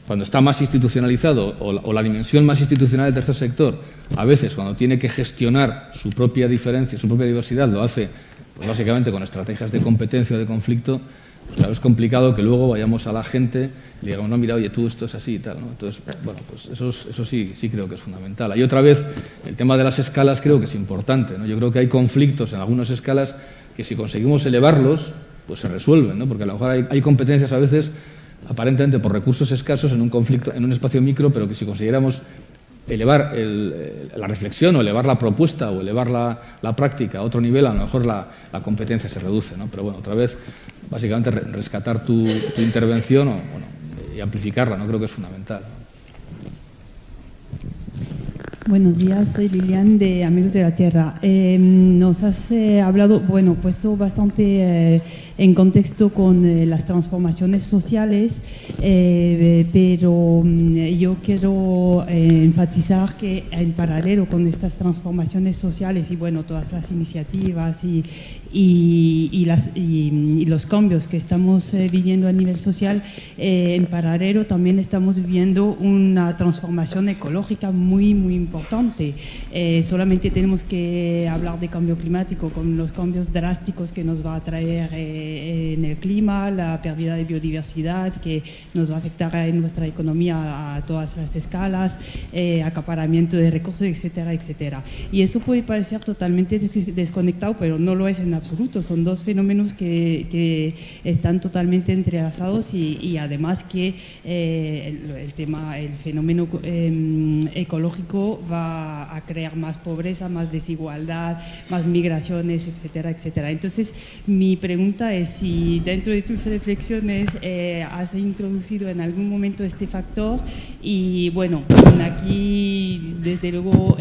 cuando está más institucionalizado, o la dimensión más institucional del tercer sector, a veces cuando tiene que gestionar su propia diferencia, su propia diversidad, lo hace pues básicamente con estrategias de competencia o de conflicto, pues claro, es complicado que luego vayamos a la gente y le digamos, no, mira, oye, tú esto es así y tal, ¿no? Entonces, bueno, pues eso sí creo que es fundamental. Hay otra vez, el tema de las escalas creo que es importante, ¿no? Yo creo que hay conflictos en algunas escalas que si conseguimos elevarlos, pues se resuelven, ¿no? Porque a lo mejor hay competencias a veces aparentemente por recursos escasos en un conflicto, en un espacio micro, pero que si consiguiéramos elevar la reflexión o elevar la propuesta o elevar la práctica a otro nivel, a lo mejor la competencia se reduce, ¿no? Pero bueno, otra vez, básicamente rescatar tu intervención y amplificarla, ¿no? Creo que es fundamental. Buenos días, soy Lilian de Amigos de la Tierra. Nos has hablado, puesto bastante en contexto con las transformaciones sociales, pero yo quiero enfatizar que en paralelo con estas transformaciones sociales y todas las iniciativas y los cambios que estamos viviendo a nivel social, en paralelo también estamos viviendo una transformación ecológica muy importante. Solamente tenemos que hablar de cambio climático, con los cambios drásticos que nos va a traer en el clima, la pérdida de biodiversidad que nos va a afectar en nuestra economía a todas las escalas, acaparamiento de recursos, etcétera, etcétera. Y eso puede parecer totalmente desconectado, pero no lo es en absoluto. Son dos fenómenos que están totalmente entrelazados y además que el fenómeno ecológico va a crear más pobreza, más desigualdad, más migraciones, etcétera, etcétera. Entonces, mi pregunta es si dentro de tus reflexiones has introducido en algún momento este factor y aquí desde luego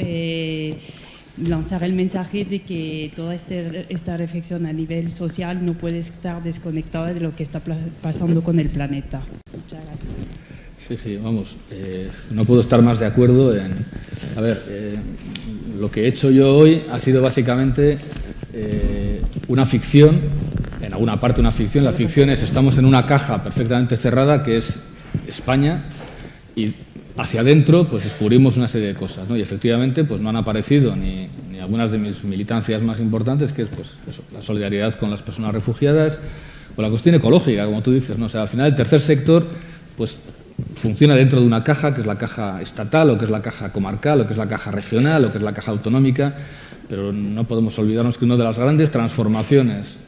lanzar el mensaje de que toda esta reflexión a nivel social no puede estar desconectada de lo que está pasando con el planeta. Muchas gracias. Sí, vamos, no puedo estar más de acuerdo lo que he hecho yo hoy ha sido básicamente una ficción, en alguna parte una ficción. La ficción es, estamos en una caja perfectamente cerrada que es España y hacia adentro pues descubrimos una serie de cosas, ¿no? Y efectivamente pues no han aparecido ni algunas de mis militancias más importantes, que es pues eso, la solidaridad con las personas refugiadas o la cuestión ecológica, como tú dices, ¿no? O sea, al final el tercer sector pues funciona dentro de una caja, que es la caja estatal, o que es la caja comarcal, o que es la caja regional, o que es la caja autonómica, pero no podemos olvidarnos que una de las grandes transformaciones,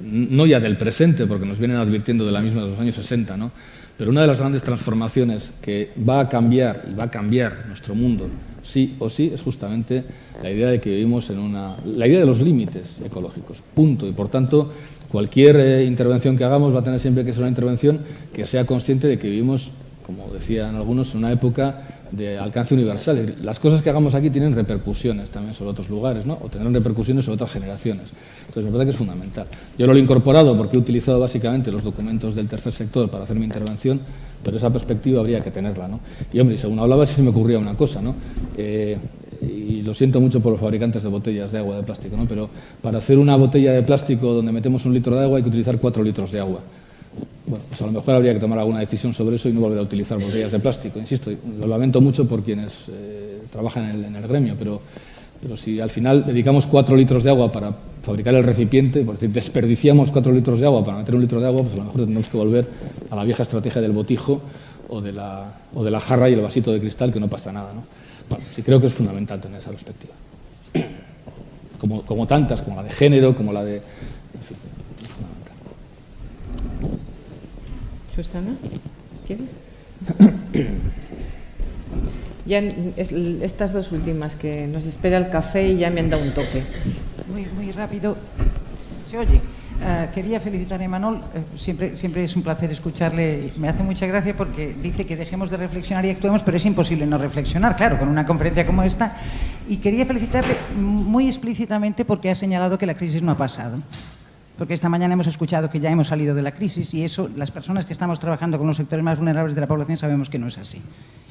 no ya del presente, porque nos vienen advirtiendo de la misma de los años 60, ¿no?, pero una de las grandes transformaciones que va a cambiar, y va a cambiar nuestro mundo, sí o sí, es justamente la idea de que vivimos la idea de los límites ecológicos, punto. Y por tanto, cualquier intervención que hagamos va a tener siempre que ser una intervención que sea consciente de que vivimos, como decían algunos, en una época de alcance universal. Las cosas que hagamos aquí tienen repercusiones también sobre otros lugares, ¿no?, o tendrán repercusiones sobre otras generaciones. Entonces, me parece que es fundamental. Yo lo he incorporado porque he utilizado básicamente los documentos del tercer sector para hacer mi intervención, pero esa perspectiva habría que tenerla, ¿no? Y, hombre, según hablaba, sí se me ocurría una cosa, ¿no? Y lo siento mucho por los fabricantes de botellas de agua de plástico, ¿no?, pero para hacer una botella de plástico donde metemos 1 litro de agua hay que utilizar 4 litros de agua. Bueno, pues a lo mejor habría que tomar alguna decisión sobre eso y no volver a utilizar botellas de plástico. Insisto, lo lamento mucho por quienes trabajan en el gremio, pero si al final dedicamos 4 litros de agua para fabricar el recipiente, por decir, desperdiciamos 4 litros de agua para meter 1 litro de agua, pues a lo mejor tendremos que volver a la vieja estrategia del botijo o de la jarra y el vasito de cristal, que no pasa nada, ¿no? Bueno, sí creo que es fundamental tener esa perspectiva. Como tantas, como la de género, como la de... En fin, es fundamental. Susana, ¿quieres? Ya estas dos últimas, que nos espera el café y ya me han dado un toque. Muy rápido. ¿Se oye? Quería felicitar a Imanol. Siempre es un placer escucharle. Me hace mucha gracia porque dice que dejemos de reflexionar y actuemos, pero es imposible no reflexionar, claro, con una conferencia como esta. Y quería felicitarle muy explícitamente porque ha señalado que la crisis no ha pasado. Porque esta mañana hemos escuchado que ya hemos salido de la crisis y eso, las personas que estamos trabajando con los sectores más vulnerables de la población sabemos que no es así.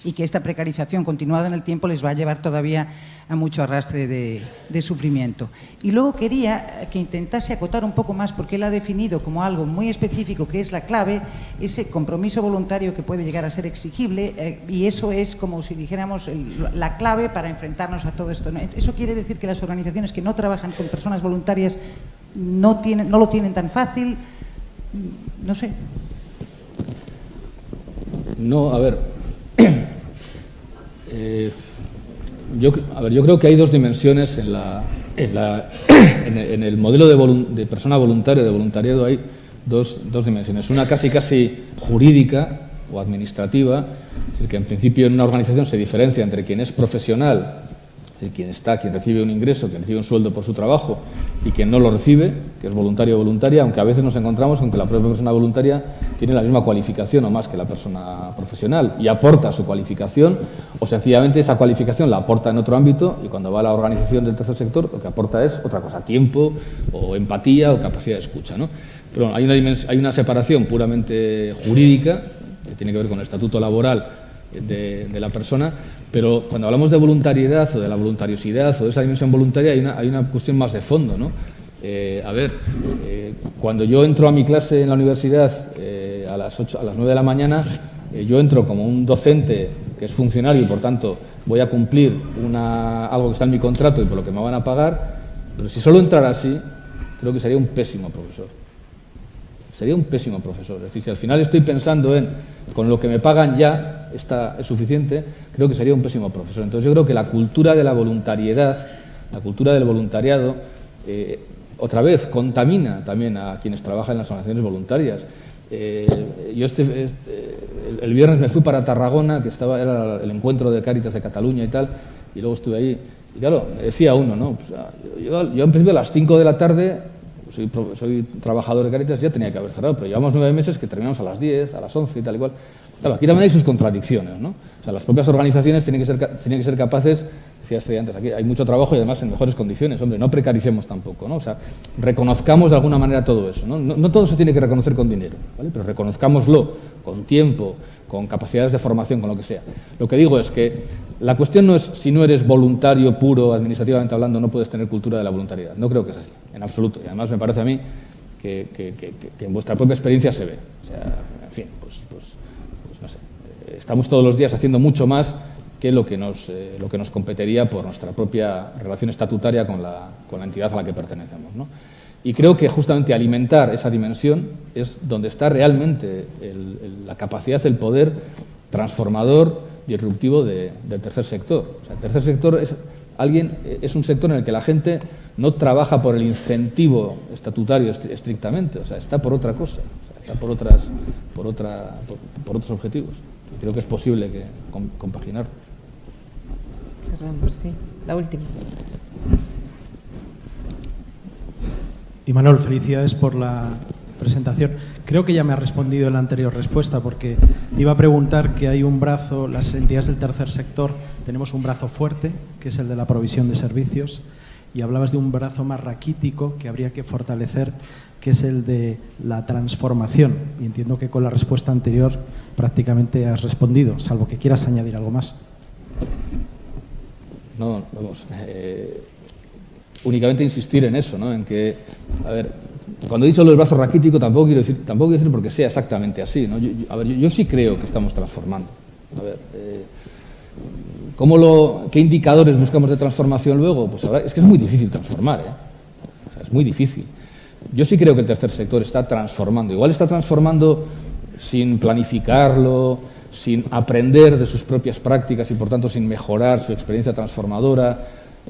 Y que esta precarización continuada en el tiempo les va a llevar todavía a mucho arrastre de sufrimiento. Y luego quería que intentase acotar un poco más, porque él ha definido como algo muy específico, que es la clave, ese compromiso voluntario que puede llegar a ser exigible, y eso es como si dijéramos la clave para enfrentarnos a todo esto. Eso quiere decir que las organizaciones que no trabajan con personas voluntarias no lo tienen tan fácil, no sé. No, a ver, yo creo que hay dos dimensiones en el modelo de persona voluntaria, de voluntariado, hay dos dimensiones. Una casi jurídica o administrativa, es decir, que en principio en una organización se diferencia entre quien es profesional, es decir, quien recibe un ingreso, quien recibe un sueldo por su trabajo, y quien no lo recibe, que es voluntario o voluntaria, aunque a veces nos encontramos con que la propia persona voluntaria tiene la misma cualificación o más que la persona profesional y aporta su cualificación, o sencillamente esa cualificación la aporta en otro ámbito y cuando va a la organización del tercer sector lo que aporta es otra cosa, tiempo o empatía o capacidad de escucha, ¿no? Pero hay una separación puramente jurídica que tiene que ver con el estatuto laboral de la persona, pero cuando hablamos de voluntariedad o de la voluntariosidad o de esa dimensión voluntaria hay una cuestión más de fondo, ¿no? Cuando yo entro a mi clase en la universidad a las 9 de la mañana, yo entro como un docente que es funcionario y por tanto voy a cumplir algo que está en mi contrato y por lo que me van a pagar, pero si solo entrara así, creo que sería un pésimo profesor. Sería un pésimo profesor. Es decir, si al final estoy pensando con lo que me pagan ya es suficiente, creo que sería un pésimo profesor. Entonces yo creo que la cultura de la voluntariedad, la cultura del voluntariado, otra vez contamina también a quienes trabajan en las organizaciones voluntarias. Yo el viernes me fui para Tarragona, que era el encuentro de Cáritas de Cataluña y tal, y luego estuve ahí. Y claro, me decía uno, ¿no? Pues, yo en principio a las 5 de la tarde, soy trabajador de Cáritas, ya tenía que haber cerrado, pero llevamos 9 meses que terminamos a las 10, a las 11 y tal y cual. Claro, aquí también hay sus contradicciones, ¿no? O sea, las propias organizaciones tienen que ser capaces, decía Estrella antes, aquí hay mucho trabajo y además en mejores condiciones, hombre, no precaricemos tampoco, ¿no? O sea, reconozcamos de alguna manera todo eso, ¿no? No todo se tiene que reconocer con dinero, ¿vale? Pero reconozcámoslo con tiempo, con capacidades de formación, con lo que sea. Lo que digo es que la cuestión no es si no eres voluntario puro, administrativamente hablando, no puedes tener cultura de la voluntariedad. No creo que es así, en absoluto. Y además me parece a mí que en vuestra propia experiencia se ve. O sea, en fin, pues no sé. Estamos todos los días haciendo mucho más que lo que nos competiría por nuestra propia relación estatutaria con la entidad a la que pertenecemos, ¿no? Y creo que justamente alimentar esa dimensión es donde está realmente la capacidad, el poder transformador, disruptivo del tercer sector. O sea, el tercer sector es un sector en el que la gente no trabaja por el incentivo estatutario estrictamente, o sea, está por otra cosa, o sea, está por otros objetivos. Y creo que es posible compaginarlos. Cerramos, sí. La última. Imanol, felicidades por la presentación. Creo que ya me ha respondido en la anterior respuesta, porque te iba a preguntar que hay un brazo, las entidades del tercer sector, tenemos un brazo fuerte, que es el de la provisión de servicios, y hablabas de un brazo más raquítico que habría que fortalecer, que es el de la transformación. Y entiendo que con la respuesta anterior prácticamente has respondido, salvo que quieras añadir algo más. No, vamos, únicamente insistir en eso, ¿no? En que, a ver, cuando he dicho lo del brazo raquítico tampoco quiero decir porque sea exactamente así, ¿no? Yo sí creo que estamos transformando. A ver, ¿qué indicadores buscamos de transformación luego? Pues ahora, es que es muy difícil transformar, ¿eh? O sea, es muy difícil. Yo sí creo que el tercer sector está transformando. Igual está transformando sin planificarlo, sin aprender de sus propias prácticas y, por tanto, sin mejorar su experiencia transformadora,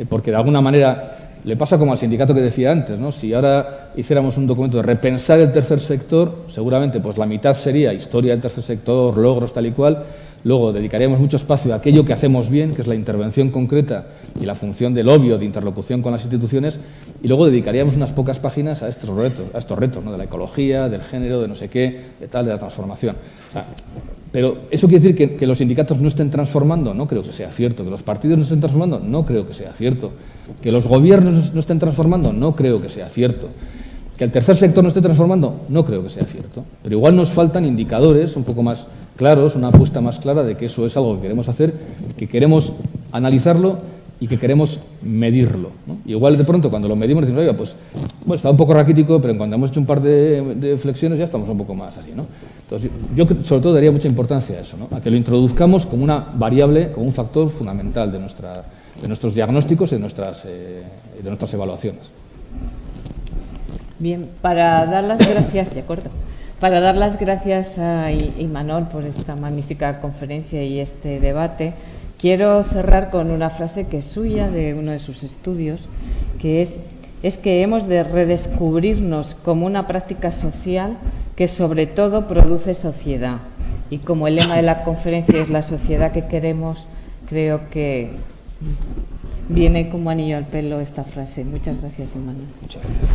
porque de alguna manera le pasa como al sindicato que decía antes, ¿no? Si ahora hiciéramos un documento de repensar el tercer sector, seguramente pues la mitad sería historia del tercer sector, logros, tal y cual. Luego dedicaríamos mucho espacio a aquello que hacemos bien, que es la intervención concreta y la función del obvio de interlocución con las instituciones, y luego dedicaríamos unas pocas páginas a estos retos, ¿no? De la ecología, del género, de no sé qué, de tal, de la transformación. O sea, pero ¿eso quiere decir que los sindicatos no estén transformando? No creo que sea cierto. ¿Que los partidos no estén transformando? No creo que sea cierto. ¿Que los gobiernos no estén transformando? No creo que sea cierto. ¿Que el tercer sector no esté transformando? No creo que sea cierto. Pero igual nos faltan indicadores un poco más claros, una apuesta más clara de que eso es algo que queremos hacer, que queremos analizarlo y que queremos medirlo, ¿no? Y igual de pronto cuando lo medimos decimos, oiga, pues bueno, está un poco raquítico, pero cuando hemos hecho un par de flexiones ya estamos un poco más así, ¿no? Entonces yo sobre todo daría mucha importancia a eso, ¿no? A que lo introduzcamos como una variable, como un factor fundamental de nuestros diagnósticos y de nuestras evaluaciones. Bien, para dar las gracias, de acuerdo. Para dar las gracias a Imanol por esta magnífica conferencia y este debate, quiero cerrar con una frase que es suya, de uno de sus estudios, que es que hemos de redescubrirnos como una práctica social que sobre todo produce sociedad. Y como el lema de la conferencia es la sociedad que queremos, creo que viene como anillo al pelo esta frase. Muchas gracias, Imanol. Muchas gracias.